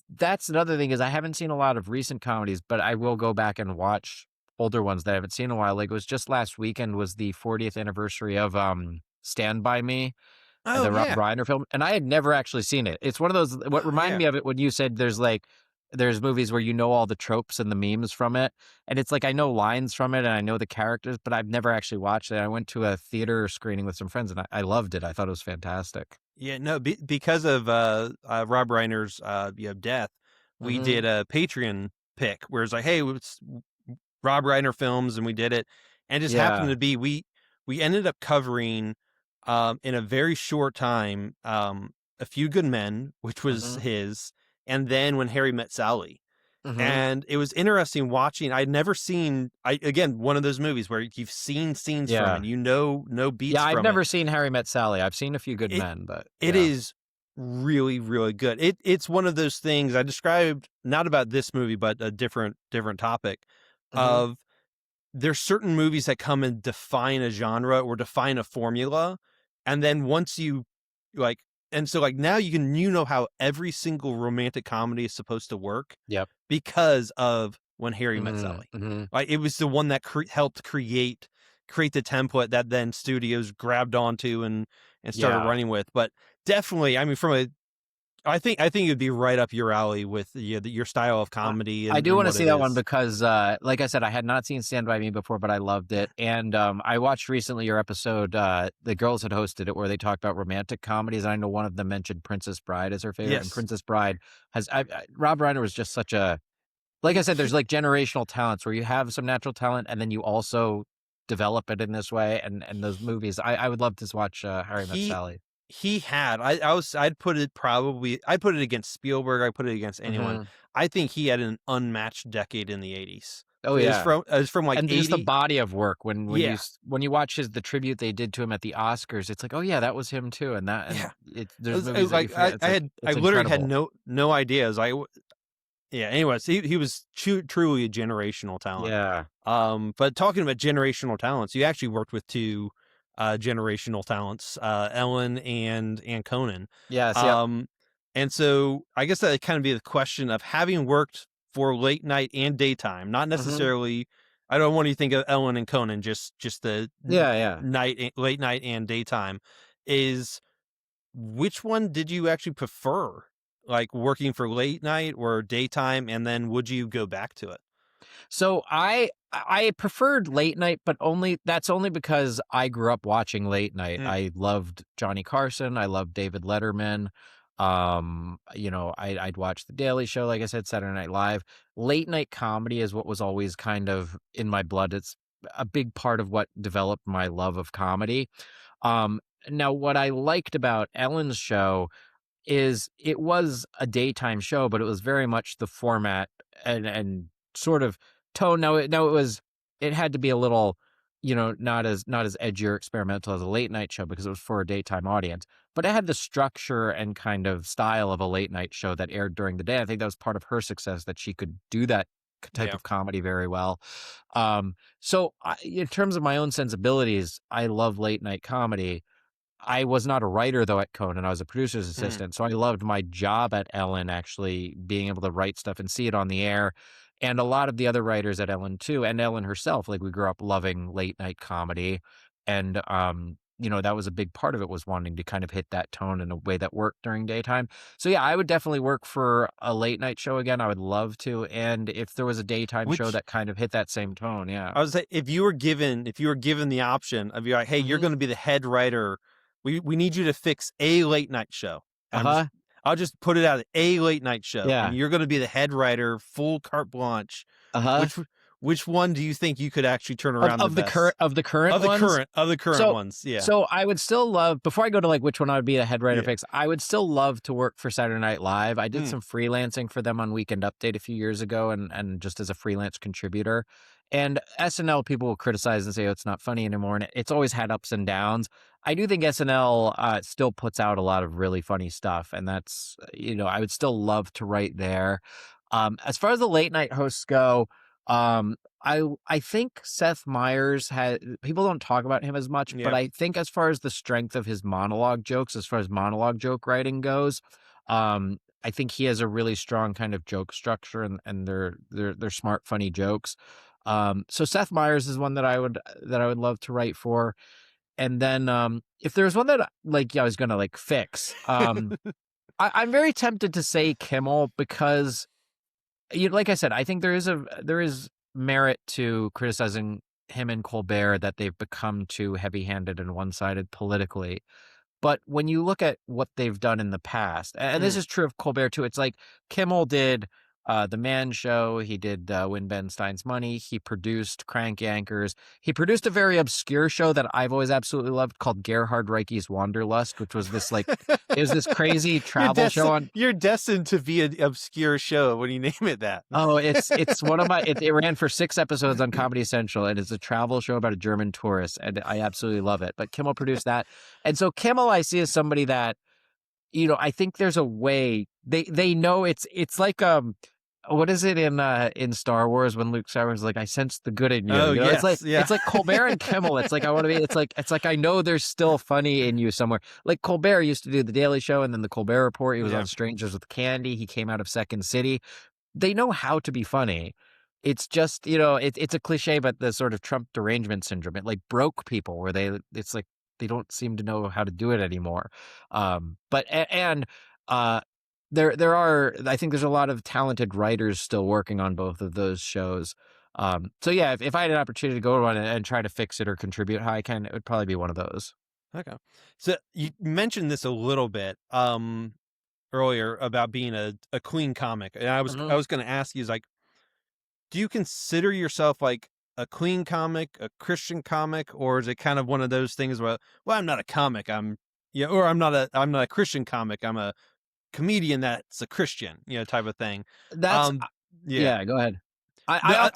That's another thing is I haven't seen a lot of recent comedies, but I will go back and watch older ones that I haven't seen in a while. Like it was just last weekend was the 40th anniversary of Stand By Me, the Rob Reiner film, and I had never actually seen it. It's one of those. What reminded me of it when you said there's movies where you know all the tropes and the memes from it, and it's like I know lines from it and I know the characters, but I've never actually watched it. I went to a theater screening with some friends and I loved it. I thought it was fantastic. Yeah, no, because of Rob Reiner's death, we did a Patreon pick where it's like, hey, it's Rob Reiner films, and we did it, and it just happened to be we ended up covering in a very short time A Few Good Men, which was his, and then When Harry Met Sally, And it was interesting watching. I'd never seen, again, one of those movies where you've seen scenes from it, no beats I've from never it. seen Harry Met Sally. I've seen A Few Good Men, but it is really, really good. It's one of those things I described, not about this movie, but a different topic of there's certain movies that come and define a genre or define a formula. And then once you and so now you know how every single romantic comedy is supposed to work. Yep. Because of When Harry Met Sally. Like it was the one that helped create the template that then studios grabbed onto and started running with. But definitely, I mean, I think it would be right up your alley with your style of comedy. I do want to see that one because, like I said, I had not seen Stand By Me before, but I loved it. And I watched recently your episode. The girls had hosted it where they talked about romantic comedies. I know one of them mentioned Princess Bride as her favorite. Yes. And Princess Bride has Rob Reiner was just such a, like I said, there's like generational talents where you have some natural talent and then you also develop it in this way. And those movies, I would love to watch Harry Met Sally. He had, I'd put it against Spielberg. I put it against anyone. I think he had an unmatched decade in the 80s. Oh yeah, it's from like and 80... just the body of work when you watch the tribute they did to him at the Oscars, it's like, oh yeah, that was him too, and there's movies like I literally had no ideas. Anyways, he was truly a generational talent. Yeah. But talking about generational talents, you actually worked with two generational talents, Ellen and Conan. Yes. And so I guess that would kind of be the question of having worked for late night and daytime, not necessarily. I don't want you to think of Ellen and Conan, just the late night and daytime. Is which one did you actually prefer? Like working for late night or daytime, and then would you go back to it? So I preferred late night, but only because I grew up watching late night. I loved Johnny Carson. I loved David Letterman. I'd watch The Daily Show, like I said, Saturday Night Live. Late night comedy is what was always kind of in my blood. It's a big part of what developed my love of comedy. Now, what I liked about Ellen's show is it was a daytime show, but it was very much the format and sort of tone. It had to be a little, not as edgy or experimental as a late night show because it was for a daytime audience, but it had the structure and kind of style of a late night show that aired during the day. I think that was part of her success, that she could do that type of comedy very well. So in terms of my own sensibilities, I love late night comedy. I was not a writer, though, at Conan. I was a producer's assistant. So I loved my job at Ellen, actually being able to write stuff and see it on the air. And a lot of the other writers at Ellen, too, and Ellen herself, like we grew up loving late night comedy. And, that was a big part of it, was wanting to kind of hit that tone in a way that worked during daytime. So, yeah, I would definitely work for a late night show again. I would love to. And if there was a daytime show that kind of hit that same tone, I was like, if you were given the option of, you're like, hey, you're going to be the head writer. We need you to fix a late night show. I'll just put it out, a late night show. Yeah. And you're going to be the head writer, full carte blanche. Which one do you think you could actually turn around of the current ones? Yeah. So I would still love, before I go to like which one I would be the head writer fix, I would still love to work for Saturday Night Live. I did some freelancing for them on Weekend Update a few years ago, and just as a freelance contributor. And SNL, people will criticize and say, oh, it's not funny anymore. And it's always had ups and downs. I do think SNL still puts out a lot of really funny stuff. And that's, I would still love to write there. As far as the late night hosts go, I think Seth Meyers people don't talk about him as much, but I think as far as the strength of his monologue jokes, as far as monologue joke writing goes, I think he has a really strong kind of joke structure, and they're smart, funny jokes. So Seth Meyers is one that I would love to write for. And then if there's one that I was going to fix, I'm very tempted to say Kimmel, because like I said, I think there is merit to criticizing him and Colbert that they've become too heavy-handed and one-sided politically. But when you look at what they've done in the past, and this is true of Colbert too, it's like Kimmel did The Man Show. He did Win Ben Stein's Money. He produced Crank Yankers. He produced a very obscure show that I've always absolutely loved called Gerhard Reicke's Wanderlust, which was this like it was this crazy travel show on. You're destined to be an obscure show when you name it that. Oh, it's one of my. It ran for 6 episodes on Comedy Central, and it's a travel show about a German tourist, and I absolutely love it. But Kimmel produced that, and so Kimmel I see as somebody that, I think there's a way they know it's like what is it in Star Wars when Luke Skywalker's like, I sense the good in you. Oh, yes, It's like Colbert and Kimmel. It's like I want to be. It's like I know there's still funny in you somewhere. Like Colbert used to do the Daily Show and then the Colbert Report. He was on Strangers with Candy. He came out of Second City. They know how to be funny. It's just it's a cliche, but the sort of Trump derangement syndrome. It like broke people where it's like they don't seem to know how to do it anymore. There are, I think there's a lot of talented writers still working on both of those shows. So yeah, if I had an opportunity to go to one and try to fix it or contribute how I can, it would probably be one of those. Okay. So you mentioned this a little bit earlier about being a clean comic. And I was going to ask you, is like, do you consider yourself like a clean comic, a Christian comic, or is it kind of one of those things where, well, I'm not a comic, or I'm not a Christian comic, I'm a comedian that's a Christian, type of thing. That's go ahead. I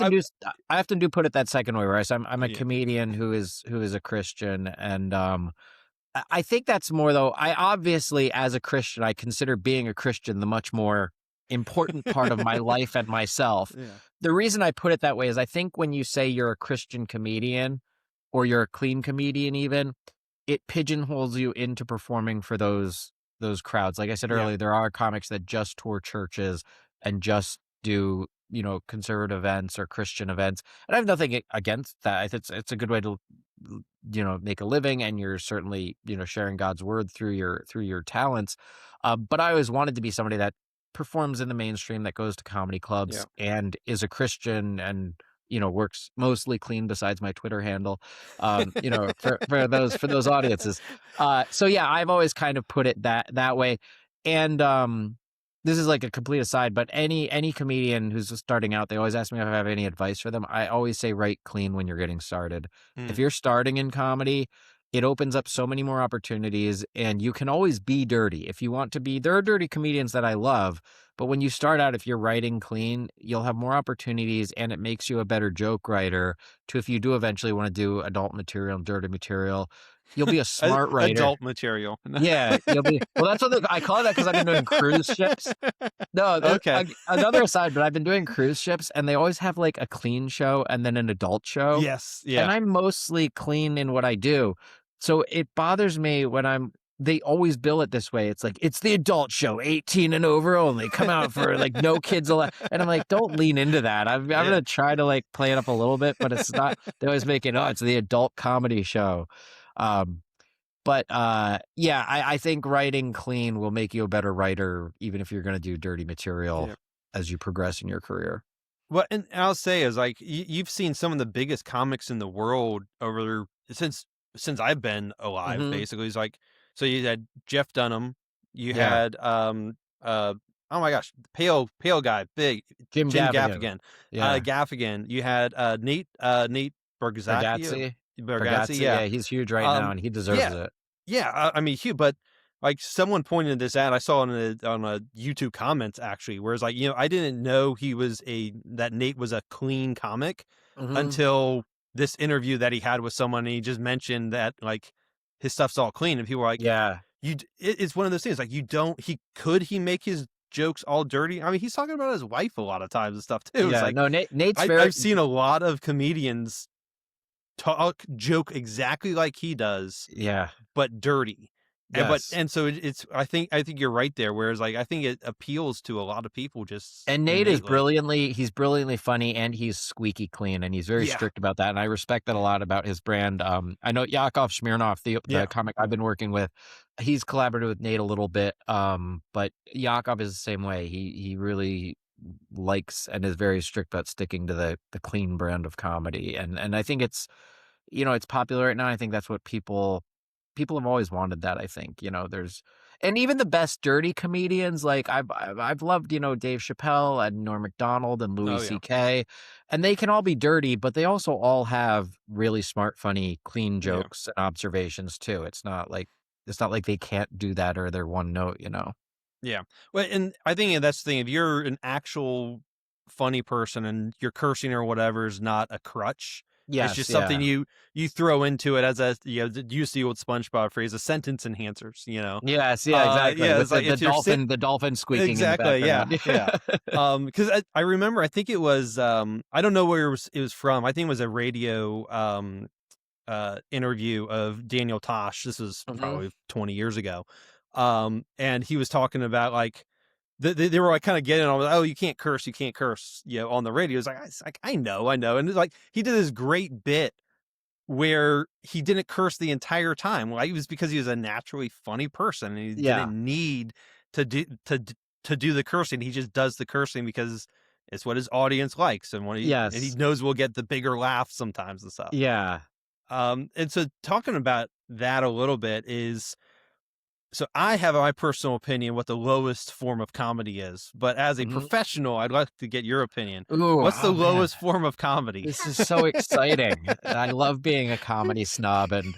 often do put it that second way, where I'm a comedian who is a Christian, and I think that's more though. I obviously, as a Christian, I consider being a Christian the much more important part of my life and myself. Yeah. The reason I put it that way is I think when you say you're a Christian comedian or you're a clean comedian, even, it pigeonholes you into performing for those crowds. Like I said earlier, there are comics that just tour churches and just do, conservative events or Christian events. And I have nothing against that. It's a good way to, make a living, and you're certainly, sharing God's word through your talents. But I always wanted to be somebody that performs in the mainstream, that goes to comedy clubs and is a Christian and, works mostly clean besides my Twitter handle, for those audiences. So yeah, I've always kind of put it that way. And this is like a complete aside, but any comedian who's starting out, they always ask me if I have any advice for them. I always say write clean when you're getting started. If you're starting in comedy, it opens up so many more opportunities, and you can always be dirty if you want to be. There are dirty comedians that I love, but when you start out, if you're writing clean, you'll have more opportunities, and it makes you a better joke writer to, if you do eventually want to do adult material and dirty material, you'll be a smart writer. Adult material. Yeah, you'll be. Well, that's what I call it that because I've been doing cruise ships. No, okay. Another aside, but I've been doing cruise ships, and they always have like a clean show and then an adult show. Yes, yeah. And I'm mostly clean in what I do, so it bothers me when they always bill it this way. It's like, it's the adult show, 18 and over only. Come out for like no kids allowed. And I'm like, don't lean into that. I'm going to try to like play it up a little bit, but it's not. They always make it, it's the adult comedy show. I think writing clean will make you a better writer, even if you're going to do dirty material as you progress in your career. Well, and I'll say is like, you've seen some of the biggest comics in the world since I've been alive, basically. It's like, so you had Jeff Dunham, you had oh my gosh, pale guy, big Jim Gaffigan. Gaffigan. You had Nate Bargatze. Yeah, he's huge right now, and he deserves it. Yeah, I mean, huge. But like, someone pointed this out, I saw on a YouTube comments actually, where it's like, I didn't know that Nate was a clean comic until this interview that he had with someone, and he just mentioned that like his stuff's all clean, and people were like, it's one of those things like, he make his jokes all dirty. I mean, he's talking about his wife a lot of times and stuff too. It's like, no, Nate's I've seen a lot of comedians joke exactly like he does, but dirty. Yes. And so it's I think you're right there. Whereas like, I think it appeals to a lot of people just. And Nate is brilliantly funny, and he's squeaky clean, and he's very strict about that. And I respect that a lot about his brand. I know Yakov Smirnoff, the comic I've been working with, he's collaborated with Nate a little bit. But Yakov is the same way. He really likes and is very strict about sticking to the clean brand of comedy. And I think it's popular right now. I think that's what people have always wanted that. I think, And even the best dirty comedians, like I've loved, Dave Chappelle and Norm Macdonald and Louis Oh, yeah. C.K. And they can all be dirty, but they also all have really smart, funny, clean jokes and observations too. It's not like they can't do that or they're one note, Yeah. Well, and I think that's the thing. If you're an actual funny person and your cursing or whatever is not a crutch, Yes, it's just something you throw into it as a, you see old SpongeBob phrase, a sentence enhancers, Yes, exactly. Yeah, With it's like the dolphin squeaking exactly, in the background. yeah. Because I remember, I think it was, I don't know where it was from. I think it was a radio interview of Daniel Tosh. This was probably 20 years ago. And he was talking about like they were like kind of getting on, oh, you can't curse, on the radio. It's like I know, and it's like he did this great bit where he didn't curse the entire time. Like it was because he was a naturally funny person and he didn't need to do the cursing. He just does the cursing because it's what his audience likes, and and he knows we'll get the bigger laughs sometimes and stuff. Yeah. And so talking about that a little bit is, so I have my personal opinion what the lowest form of comedy is, but as a professional, I'd like to get your opinion. Ooh, what's the lowest form of comedy? This is so exciting. I love being a comedy snob, and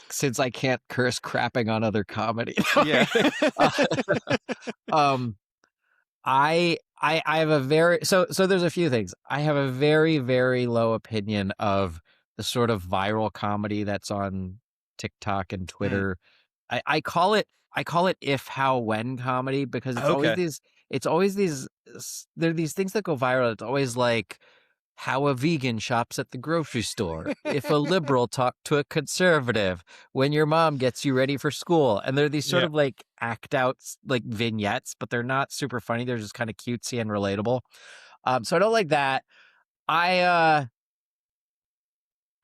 since I can't curse crapping on other comedy. Yeah. I have a very so there's a few things. I have a very, very low opinion of the sort of viral comedy that's on TikTok and Twitter. I call it if, how, when comedy, because it's always these there are these things that go viral. It's always like how a vegan shops at the grocery store, if a liberal talked to a conservative, when your mom gets you ready for school. And they're these sort of like act outs, like vignettes, but they're not super funny. They're just kind of cutesy and relatable. So I don't like that.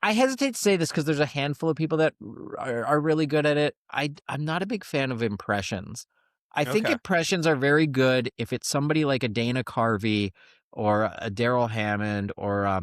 I hesitate to say this because there's a handful of people that are really good at it. I'm not a big fan of impressions. I think impressions are very good if it's somebody like a Dana Carvey or a Daryl Hammond or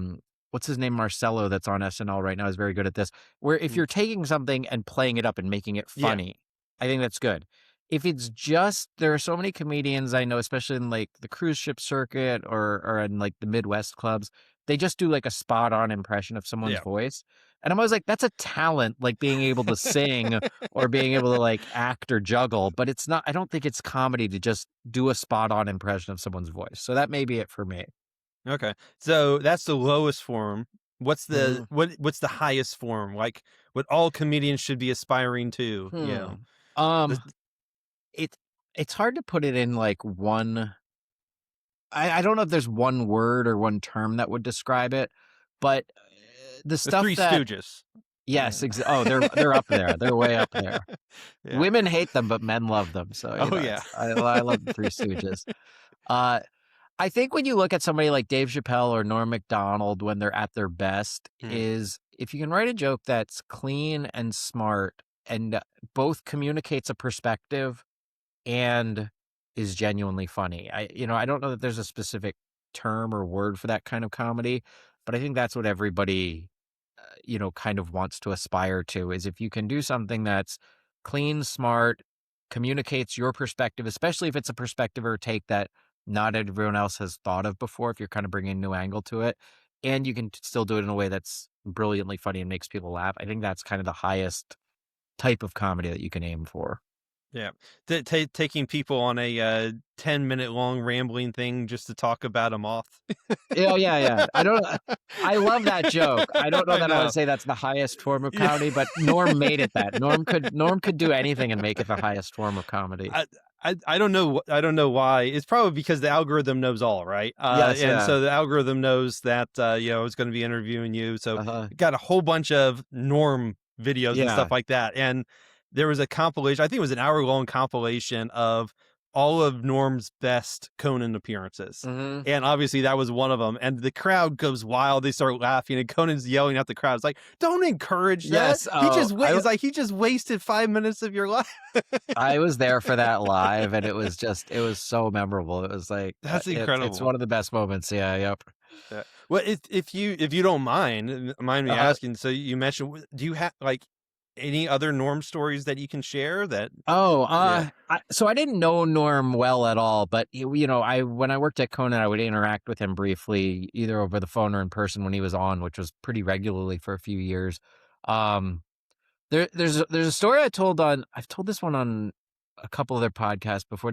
what's his name, Marcello, that's on SNL right now, is very good at this. Where if you're taking something and playing it up and making it funny, I think that's good. If it's just, there are so many comedians I know, especially in like the cruise ship circuit or in like the Midwest clubs, they just do like a spot on impression of someone's voice. And I'm always like, that's a talent, like being able to sing or being able to like act or juggle, but it's not, I don't think it's comedy to just do a spot on impression of someone's voice. So that may be it for me. Okay. So that's the lowest form. What's the, what's the highest form? Like what all comedians should be aspiring to, It's hard to put it in like one. I don't know if there's one word or one term that would describe it, but the stuff Three Stooges. Yes, they're up there. They're way up there. Yeah. Women hate them, but men love them. So I love the Three Stooges. I think when you look at somebody like Dave Chappelle or Norm Macdonald when they're at their best, is if you can write a joke that's clean and smart and both communicates a perspective and is genuinely funny. I don't know that there's a specific term or word for that kind of comedy, but I think that's what everybody, kind of wants to aspire to, is if you can do something that's clean, smart, communicates your perspective, especially if it's a perspective or a take that not everyone else has thought of before, if you're kind of bringing a new angle to it, and you can still do it in a way that's brilliantly funny and makes people laugh. I think that's kind of the highest type of comedy that you can aim for. Yeah. Taking people on a 10-minute long rambling thing just to talk about a moth. Yeah. I love that joke. I don't know that I would say that's the highest form of comedy, but Norm made it that. Norm could do anything and make it the highest form of comedy. I don't know. I don't know why. It's probably because the algorithm knows all, right? So the algorithm knows that, it's going to be interviewing you. So got a whole bunch of Norm videos and stuff like that. And there was a compilation, I think it was an hour-long compilation of all of Norm's best Conan appearances. And obviously that was one of them. And the crowd goes wild. They start laughing and Conan's yelling at the crowd. It's like, don't encourage that. He just wasted 5 minutes of your life. I was there for that live and it was so memorable. It was like, that's incredible. It's one of the best moments. Yeah. Yep. Yeah. Well, if you don't mind me asking, so you mentioned, do you have like, any other Norm stories that you can share that? So I didn't know Norm well at all, but when I worked at Conan, I would interact with him briefly, either over the phone or in person when he was on, which was pretty regularly for a few years. Um, there's a story I've told this one on a couple other podcasts before.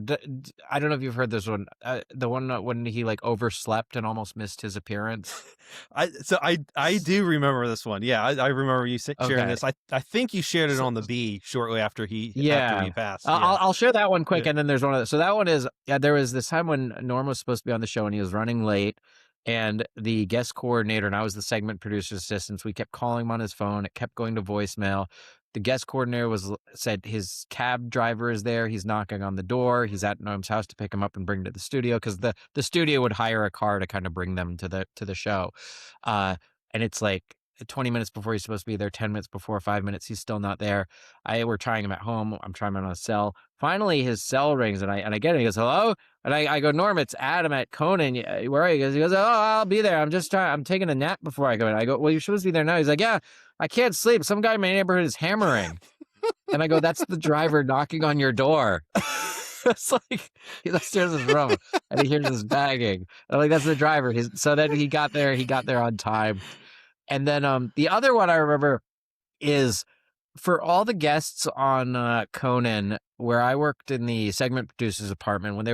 I don't know if you've heard this one, the one when he like overslept and almost missed his appearance. I do remember this one. Yeah, I remember you sharing this. I think you shared it on the B shortly after he passed. I'll share that one quick, and then there's one other. So that one is there was this time when Norm was supposed to be on the show and he was running late, and the guest coordinator, and I was the segment producer's assistant, we kept calling him on his phone. It kept going to voicemail. The guest coordinator said his cab driver is there. He's knocking on the door. He's at Norm's house to pick him up and bring him to the studio, because the studio would hire a car to kind of bring them to the show. And it's like 20 minutes before he's supposed to be there, 10 minutes before, 5 minutes, he's still not there. We're trying him at home. I'm trying him on a cell. Finally, his cell rings, and I get it. He goes, "Hello?" And I go, "Norm, it's Adam at Conan. Where are you?" He goes, "Oh, I'll be there. I'm taking a nap before I go in." I go, "Well, you're supposed to be there now." He's like, "Yeah, I can't sleep. Some guy in my neighborhood is hammering." And I go, "That's the driver knocking on your door." It's like he's upstairs in his room and he hears this banging. I'm like, "That's the driver." So then he got there on time. And then the other one I remember is for all the guests on Conan, where I worked in the segment producer's department, when they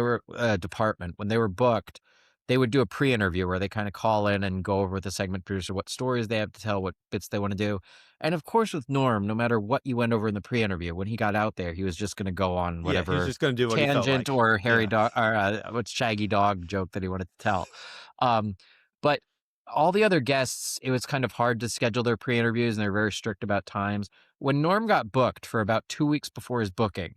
were booked, they would do a pre-interview where they kind of call in and go over with the segment producer what stories they have to tell, what bits they want to do. And of course, with Norm, no matter what you went over in the pre-interview, when he got out there, he was just going to go on whatever he was just going to do what tangent he felt like. or hairy dog or what's Shaggy Dog joke that he wanted to tell. But all the other guests, it was kind of hard to schedule their pre-interviews, and they're very strict about times. When Norm got booked for about 2 weeks before his booking,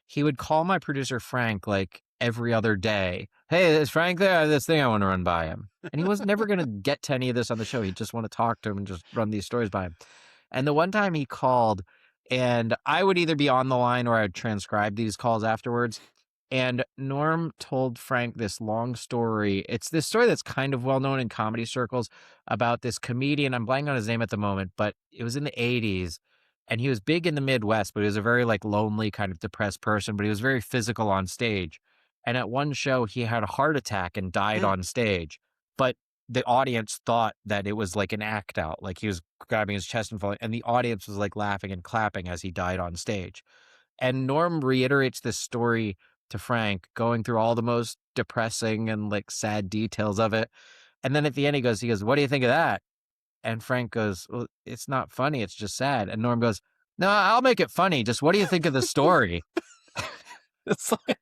he would call my producer Frank like every other day. "Hey, is Frank there? I have this thing I want to run by him." And he was never going to get to any of this on the show. He'd just want to talk to him and just run these stories by him. And the one time he called, and I would either be on the line or I'd transcribe these calls afterwards. And Norm told Frank this long story. It's this story that's kind of well known in comedy circles about this comedian. I'm blanking on his name at the moment, but it was in the 80s. And he was big in the Midwest, but he was a very like lonely, kind of depressed person, but he was very physical on stage. And at one show, he had a heart attack and died on stage. But the audience thought that it was like an act out, like he was grabbing his chest and falling. And the audience was like laughing and clapping as he died on stage. And Norm reiterates this story to Frank, going through all the most depressing and like sad details of it. And then at the end, he goes, "What do you think of that?" And Frank goes, "Well, it's not funny. It's just sad." And Norm goes, "No, I'll make it funny. Just what do you think of the story?" It's like,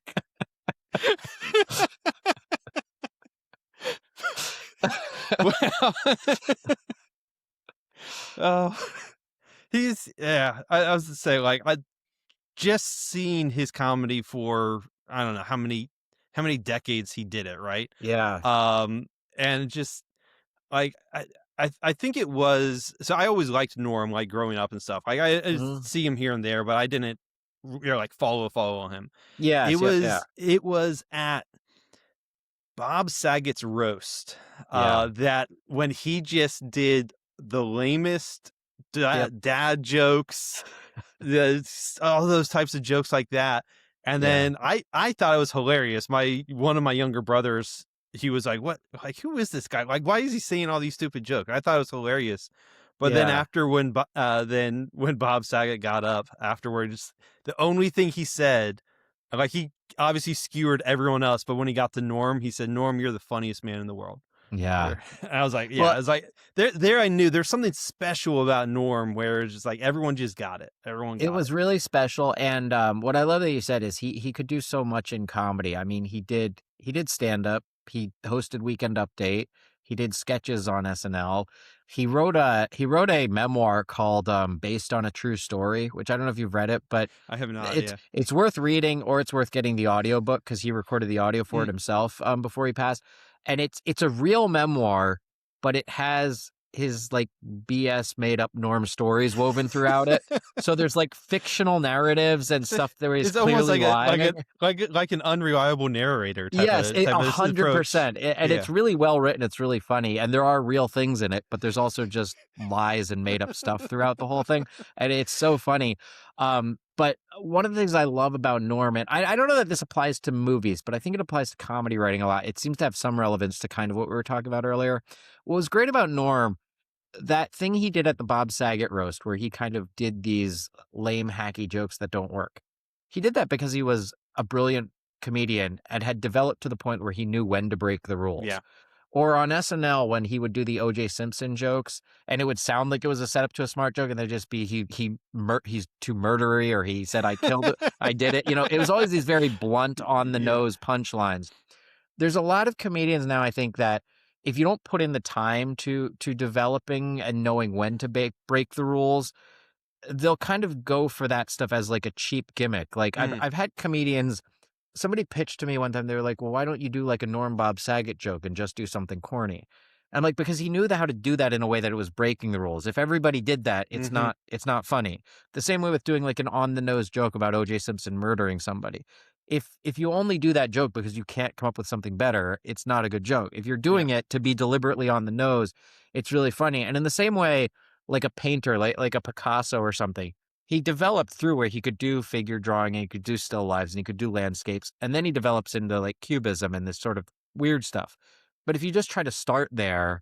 well, oh, I was to say, like, I just seen his comedy for I don't know how many decades he did it, right? yeah. And just like I think it was, so I always liked Norm, like growing up and stuff. Like I see him here and there, but I didn't like follow him. Yeah. It was at Bob Saget's roast that when he just did the lamest dad jokes, all those types of jokes like that. And then I thought it was hilarious. One of my younger brothers, he was like, "What? Like, who is this guy? Like, why is he saying all these stupid jokes?" I thought it was hilarious. But then after when Bob Saget got up afterwards, the only thing he said, like, he obviously skewered everyone else, but when he got to Norm, he said, "Norm, you're the funniest man in the world." Yeah. And I was like, I was like, there I knew there's something special about Norm where it's just like everyone just got it. It was really special. And what I love that you said is he could do so much in comedy. I mean, he did stand up. He hosted Weekend Update. He did sketches on SNL. He wrote a memoir called Based on a True Story, which I don't know if you've read it, but I have not. It's worth reading, or it's worth getting the audiobook, because he recorded the audio for it himself before he passed. And it's a real memoir, but it has his like BS made up Norm stories woven throughout it. So there's like fictional narratives and stuff that he's It's almost clearly lying. like an unreliable narrator type Yes, of approach. 100%. And it's really well written. It's really funny. And there are real things in it, but there's also just lies and made up stuff throughout the whole thing. And it's so funny. But one of the things I love about Norm, and I don't know that this applies to movies, but I think it applies to comedy writing a lot. It seems to have some relevance to kind of what we were talking about earlier. What was great about Norm, that thing he did at the Bob Saget roast, where he kind of did these lame, hacky jokes that don't work. He did that because he was a brilliant comedian and had developed to the point where he knew when to break the rules. Yeah. Or on SNL when he would do the O.J. Simpson jokes, and it would sound like it was a setup to a smart joke, and there'd just be he's too murdery, or he said I killed it, I did it. It was always these very blunt, on the nose punchlines. There's a lot of comedians now, I think, that if you don't put in the time to developing and knowing when to break the rules, they'll kind of go for that stuff as like a cheap gimmick. Like I've had comedians. Somebody pitched to me one time, they were like, well, why don't you do like a Norm Bob Saget joke and just do something corny? I'm like, because he knew how to do that in a way that it was breaking the rules. If everybody did that, it's not funny. The same way with doing like an on the nose joke about O.J. Simpson murdering somebody. If you only do that joke because you can't come up with something better, it's not a good joke. If you're doing it to be deliberately on the nose, it's really funny. And in the same way, like a painter, like a Picasso or something, he developed through where he could do figure drawing and he could do still lives and he could do landscapes. And then he develops into like cubism and this sort of weird stuff. But if you just try to start there,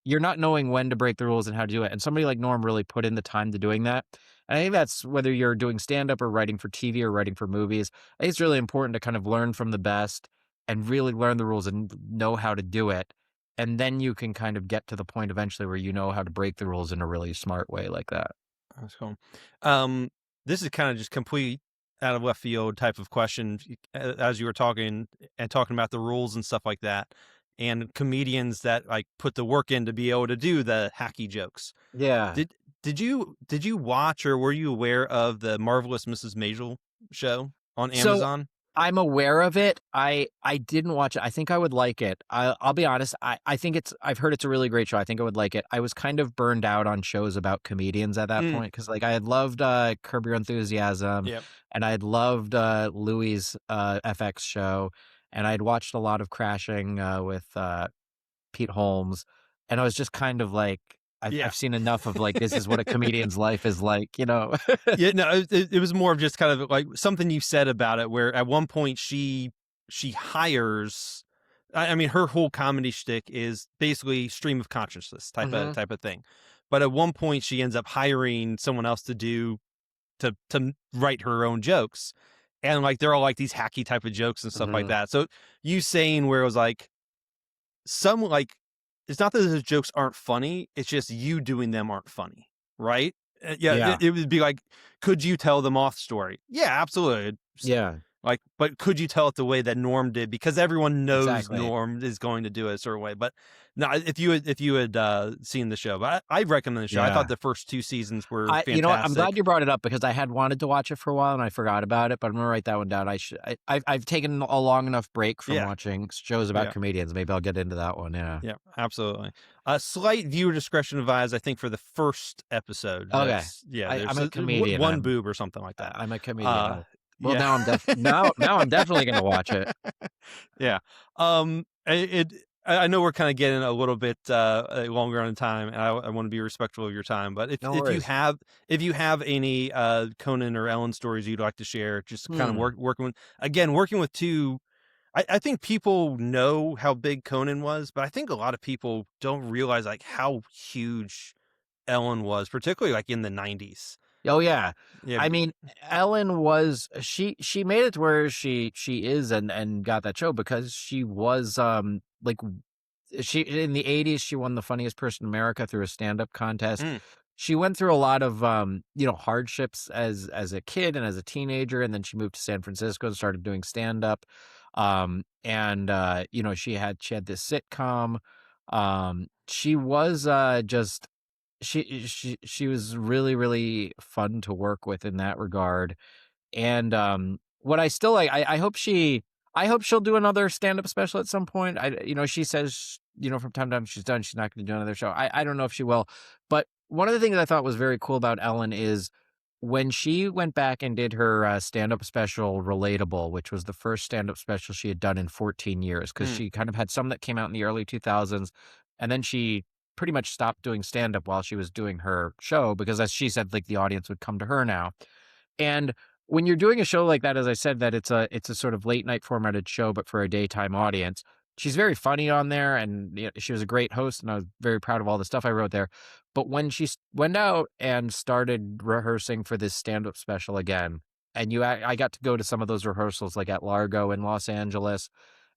you're not knowing when to break the rules and how to do it. And somebody like Norm really put in the time to doing that. And I think that's whether you're doing stand-up or writing for TV or writing for movies. I think it's really important to kind of learn from the best and really learn the rules and know how to do it. And then you can kind of get to the point eventually where you know how to break the rules in a really smart way like that. That's cool. This is kind of just complete out of left field type of question as you were talking about the rules and stuff like that, and comedians that like put the work in to be able to do the hacky jokes. Yeah. Did you watch or were you aware of the Marvelous Mrs. Maisel show on Amazon? I'm aware of it. I didn't watch it. I think I would like it. I'll be honest. I think I've heard it's a really great show. I think I would like it. I was kind of burned out on shows about comedians at that point because like I had loved Curb Your Enthusiasm, and I had loved Louis' FX show, and I had watched a lot of Crashing with Pete Holmes, and I was just kind of like, I've seen enough of like, this is what a comedian's life is like, No, it was more of just kind of like something you said about it, where at one point she hires, I mean, her whole comedy shtick is basically stream of consciousness type of thing. But at one point she ends up hiring someone else to write her own jokes. And like, they're all like these hacky type of jokes and stuff like that. So you saying where it was like, it's not that those jokes aren't funny. It's just you doing them aren't funny, right? It would be like, could you tell the moth story? Yeah, absolutely. Yeah. Like, but could you tell it the way that Norm did? Because everyone knows Norm is going to do it a certain way. But no, if you had seen the show, but I recommend the show. I thought the first 2 seasons were fantastic. You know what? I'm glad you brought it up because I had wanted to watch it for a while and I forgot about it. But I'm gonna write that one down. I've taken a long enough break from watching shows about comedians. Maybe I'll get into that one. Yeah, absolutely. Slight viewer discretion advised, I think, for the first episode. Okay, I'm a comedian. One boob or something like that. I'm a comedian. Well, now I'm definitely going to watch it. Yeah. I know we're kind of getting a little bit longer on time, and I want to be respectful of your time. But if you have any Conan or Ellen stories you'd like to share, just kind of working with two. I think people know how big Conan was, but I think a lot of people don't realize like how huge Ellen was, particularly like in the 90s. Oh yeah. I mean, Ellen was she made it to where she is and got that show because she was like she in the 80s she won the Funniest Person in America through a stand-up contest. She went through a lot of hardships as a kid and as a teenager, and then she moved to San Francisco and started doing stand-up. She had this sitcom. She was just she was really, really fun to work with in that regard. And what I hope she'll do another stand-up special at some point. She says from time to time she's done. She's not going to do another show. I don't know if she will. But one of the things I thought was very cool about Ellen is when she went back and did her stand-up special, Relatable, which was the first stand-up special she had done in 14 years, because she kind of had some that came out in the early 2000s, and then she pretty much stopped doing stand-up while she was doing her show, because as she said, like, the audience would come to her now. And when you're doing a show like that, as I said, that it's a sort of late night formatted show, but for a daytime audience, she's very funny on there, and she was a great host, and I was very proud of all the stuff I wrote there. But when she went out and started rehearsing for this stand-up special again, and I got to go to some of those rehearsals, like at Largo in Los Angeles,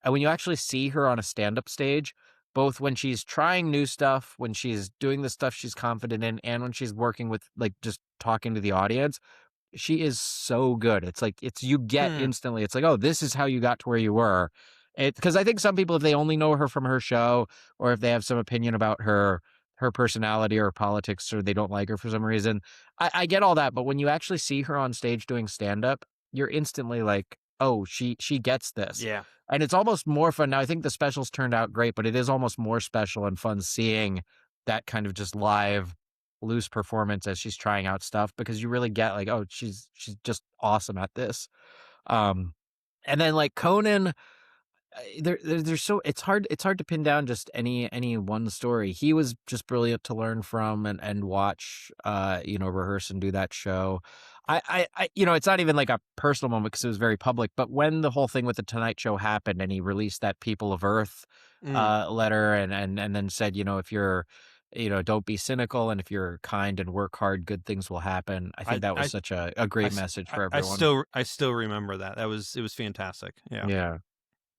and when you actually see her on a stand-up stage, both when she's trying new stuff, when she's doing the stuff she's confident in, and when she's working with, like, just talking to the audience, she is so good. It's like, you get instantly, it's like, oh, this is how you got to where you were. Because I think some people, if they only know her from her show, or if they have some opinion about her personality or politics, or they don't like her for some reason, I get all that. But when you actually see her on stage doing stand-up, you're instantly like, oh, she gets this. Yeah. And it's almost more fun. Now, I think the specials turned out great, but it is almost more special and fun seeing that kind of just live, loose performance as she's trying out stuff, because you really get like, oh, she's just awesome at this. And then, like, Conan, there's so it's hard to pin down just any one story. He was just brilliant to learn from and watch, rehearse and do that show. I it's not even like a personal moment because it was very public, but when the whole thing with the Tonight Show happened and he released that People of Earth letter and then said, if you're, don't be cynical, and if you're kind and work hard, good things will happen. I think that was such a great message for everyone. I still remember that. It was fantastic. Yeah. Yeah.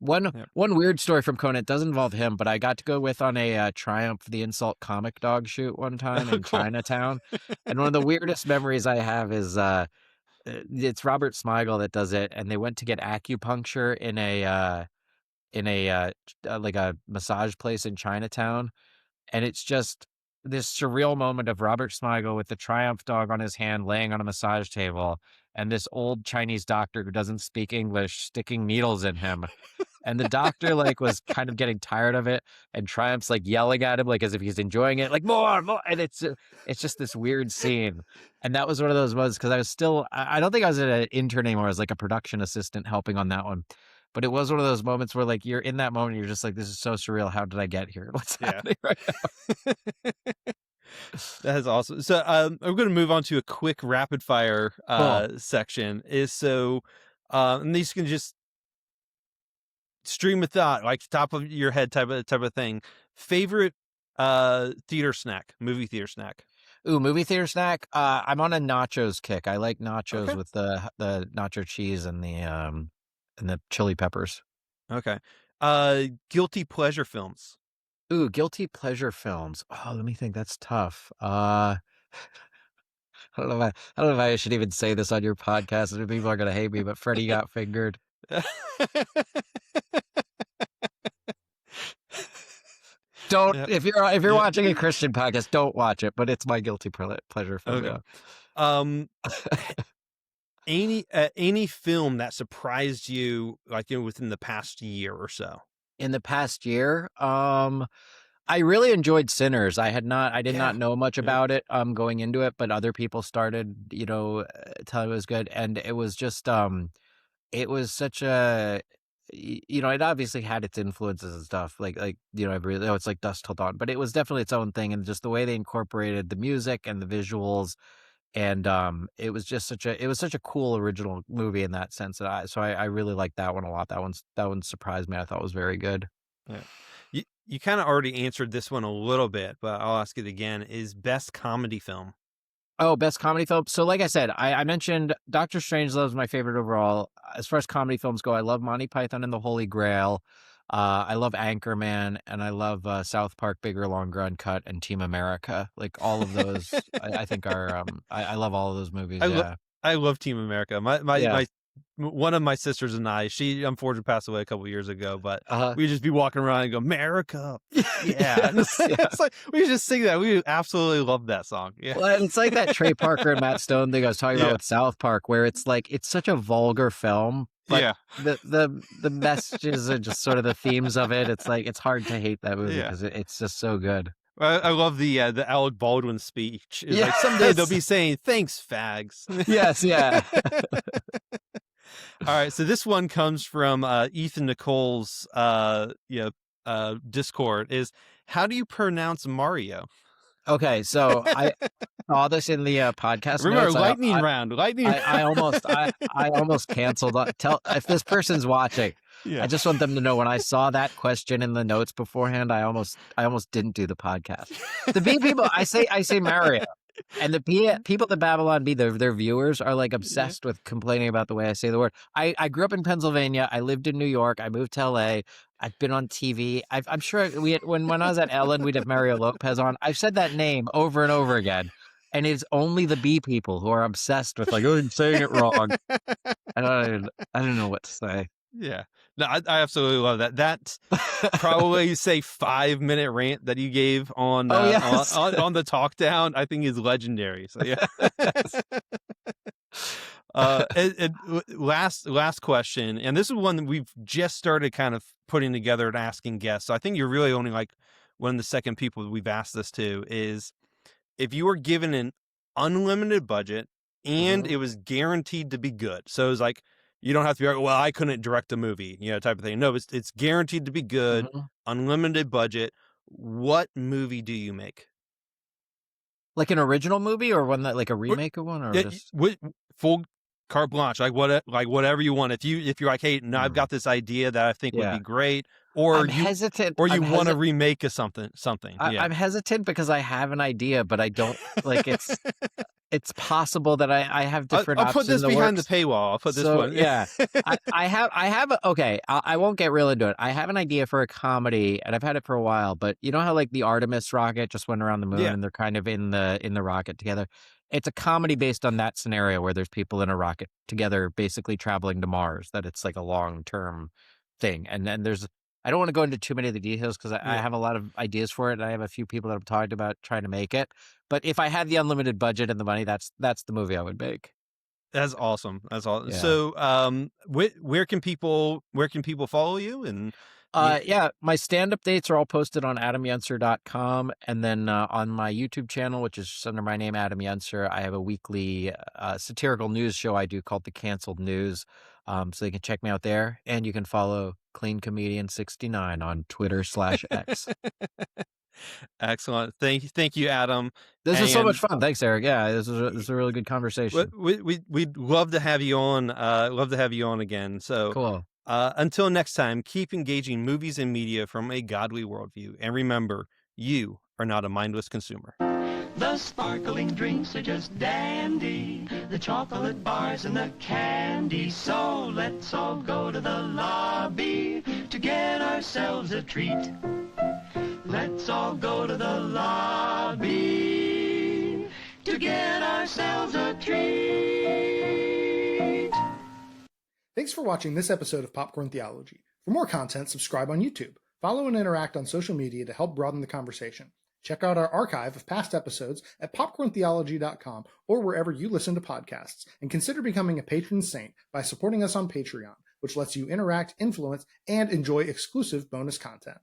One weird story from Conan, it does involve him, but I got to go with on a Triumph the Insult comic dog shoot one time in Chinatown. And one of the weirdest memories I have is it's Robert Smigel that does it, and they went to get acupuncture in a like a massage place in Chinatown. And it's just this surreal moment of Robert Smigel with the Triumph dog on his hand laying on a massage table, and this old Chinese doctor who doesn't speak English sticking needles in him. And the doctor, like, was kind of getting tired of it, and Triumph's like yelling at him, like, as if he's enjoying it, like, more. And it's just this weird scene. And that was one of those moments, because I was still, I don't think I was an intern anymore. I was like a production assistant helping on that one. But it was one of those moments where, like, you're in that moment, you're just like, this is so surreal. How did I get here? What's happening right now? That is awesome. So I'm going to move on to a quick rapid fire section. And these can just stream of thought, like top of your head type of thing. Favorite theater snack, movie theater snack? Ooh, movie theater snack. I'm on a nachos kick. I like nachos with the nacho cheese and the chili peppers. Okay. Guilty pleasure films. Ooh, guilty pleasure films. Oh, let me think. That's tough. I don't know if I should even say this on your podcast. People are gonna hate me, but Freddie Got Fingered. Don't if you're watching a Christian podcast, don't watch it. But it's my guilty pleasure film. Okay. Yeah. Any film that surprised you, like, within the past year or so? In the past year, I really enjoyed Sinners. I did not know much about it going into it, but other people started, telling me it was good, and it was just it was such a, it obviously had its influences and stuff, like it's like Dusk Till Dawn, but it was definitely its own thing, and just the way they incorporated the music and the visuals. And it was just such a cool original movie in that sense. I really liked that one a lot. That one surprised me. I thought it was very good. Yeah. You kind of already answered this one a little bit, but I'll ask it again. Is best comedy film? Oh, best comedy film. So like I said, I mentioned Doctor Strangelove is my favorite overall. As far as comedy films go, I love Monty Python and the Holy Grail. I love Anchorman, and I love South Park, Bigger, Longer, Uncut, and Team America. Like, all of those, I think are. I love all of those movies. I love Team America. My one of my sisters and I, she unfortunately passed away a couple years ago, but Uh-huh. we'd just be walking around and go, America. Yeah. Yes, yeah. It's like, we just sing that. We absolutely love that song. Yeah. Well, it's like that Trey Parker and Matt Stone thing I was talking about with South Park, where it's like, it's such a vulgar film, but the messages are just sort of the themes of it. It's like, it's hard to hate that movie because it's just so good. I love the Alec Baldwin speech. It's like, someday they'll be saying, thanks, fags. Yes, yeah. All right, so this one comes from Ethan Nicole's Discord. Is how do you pronounce Mario? Okay, so I saw this in the podcast. Remember, notes. lightning round. I almost canceled. If this person's watching, I just want them to know when I saw that question in the notes beforehand, I almost didn't do the podcast. The B people, I say Mario, and the people at Babylon B, their viewers are like obsessed with complaining about the way I say the word. I grew up in Pennsylvania. I lived in New York. I moved to LA. I've been on TV. I'm sure when I was at Ellen, we'd have Mario Lopez on. I've said that name over and over again. And it's only the B people who are obsessed with like, oh, I'm saying it wrong. I don't know what to say. Yeah. No, I absolutely love that. That probably say 5-minute rant that you gave on on the talk down, I think is legendary. So yeah. Last question, and this is one that we've just started kind of putting together and asking guests. So I think you're really only like one of the second people that we've asked this to is if you were given an unlimited budget and it was guaranteed to be good. So it was like, you don't have to be like, well, I couldn't direct a movie, type of thing. No, it's guaranteed to be good, unlimited budget. What movie do you make? Like an original movie or one that like a remake of one, or just full carte blanche, like whatever you want. If you're like, hey, no, I've got this idea that I think would be great, or I'm hesitant, or you want to remake something. I'm hesitant because I have an idea, but I don't like it's. It's possible that I have different I'll options. put this behind the paywall. I'll put this one. Yeah. I have okay. I won't get real into it. I have an idea for a comedy, and I've had it for a while. But you know how like the Artemis rocket just went around the moon, and they're kind of in the rocket together. It's a comedy based on that scenario where there's people in a rocket together, basically traveling to Mars. That it's like a long-term thing, and then there's. I don't want to go into too many of the details because I have a lot of ideas for it. And I have a few people that I've talked about trying to make it. But if I had the unlimited budget and the money, that's the movie I would make. That's awesome. That's awesome. Yeah. So, where can people follow you? And my stand-up dates are all posted on adamyenser.com, and then on my YouTube channel, which is just under my name, Adam Yenser, I have a weekly satirical news show I do called The Canceled News. So you can check me out there, and you can follow Clean Comedian 69 on Twitter/X. Excellent. Thank you, Adam. This is so much fun. Thanks, Eric. Yeah, this is a really good conversation. We'd love to have you on. Love to have you on again. So cool. Until next time, keep engaging movies and media from a godly worldview, and remember, you are not a mindless consumer. The sparkling drinks are just dandy, the chocolate bars and the candy. So let's all go to the lobby to get ourselves a treat. Let's all go to the lobby to get ourselves a treat. Thanks for watching this episode of Popcorn Theology. For more content, subscribe on YouTube. Follow and interact on social media to help broaden the conversation. Check out our archive of past episodes at popcorntheology.com or wherever you listen to podcasts, and consider becoming a patron saint by supporting us on Patreon, which lets you interact, influence, and enjoy exclusive bonus content.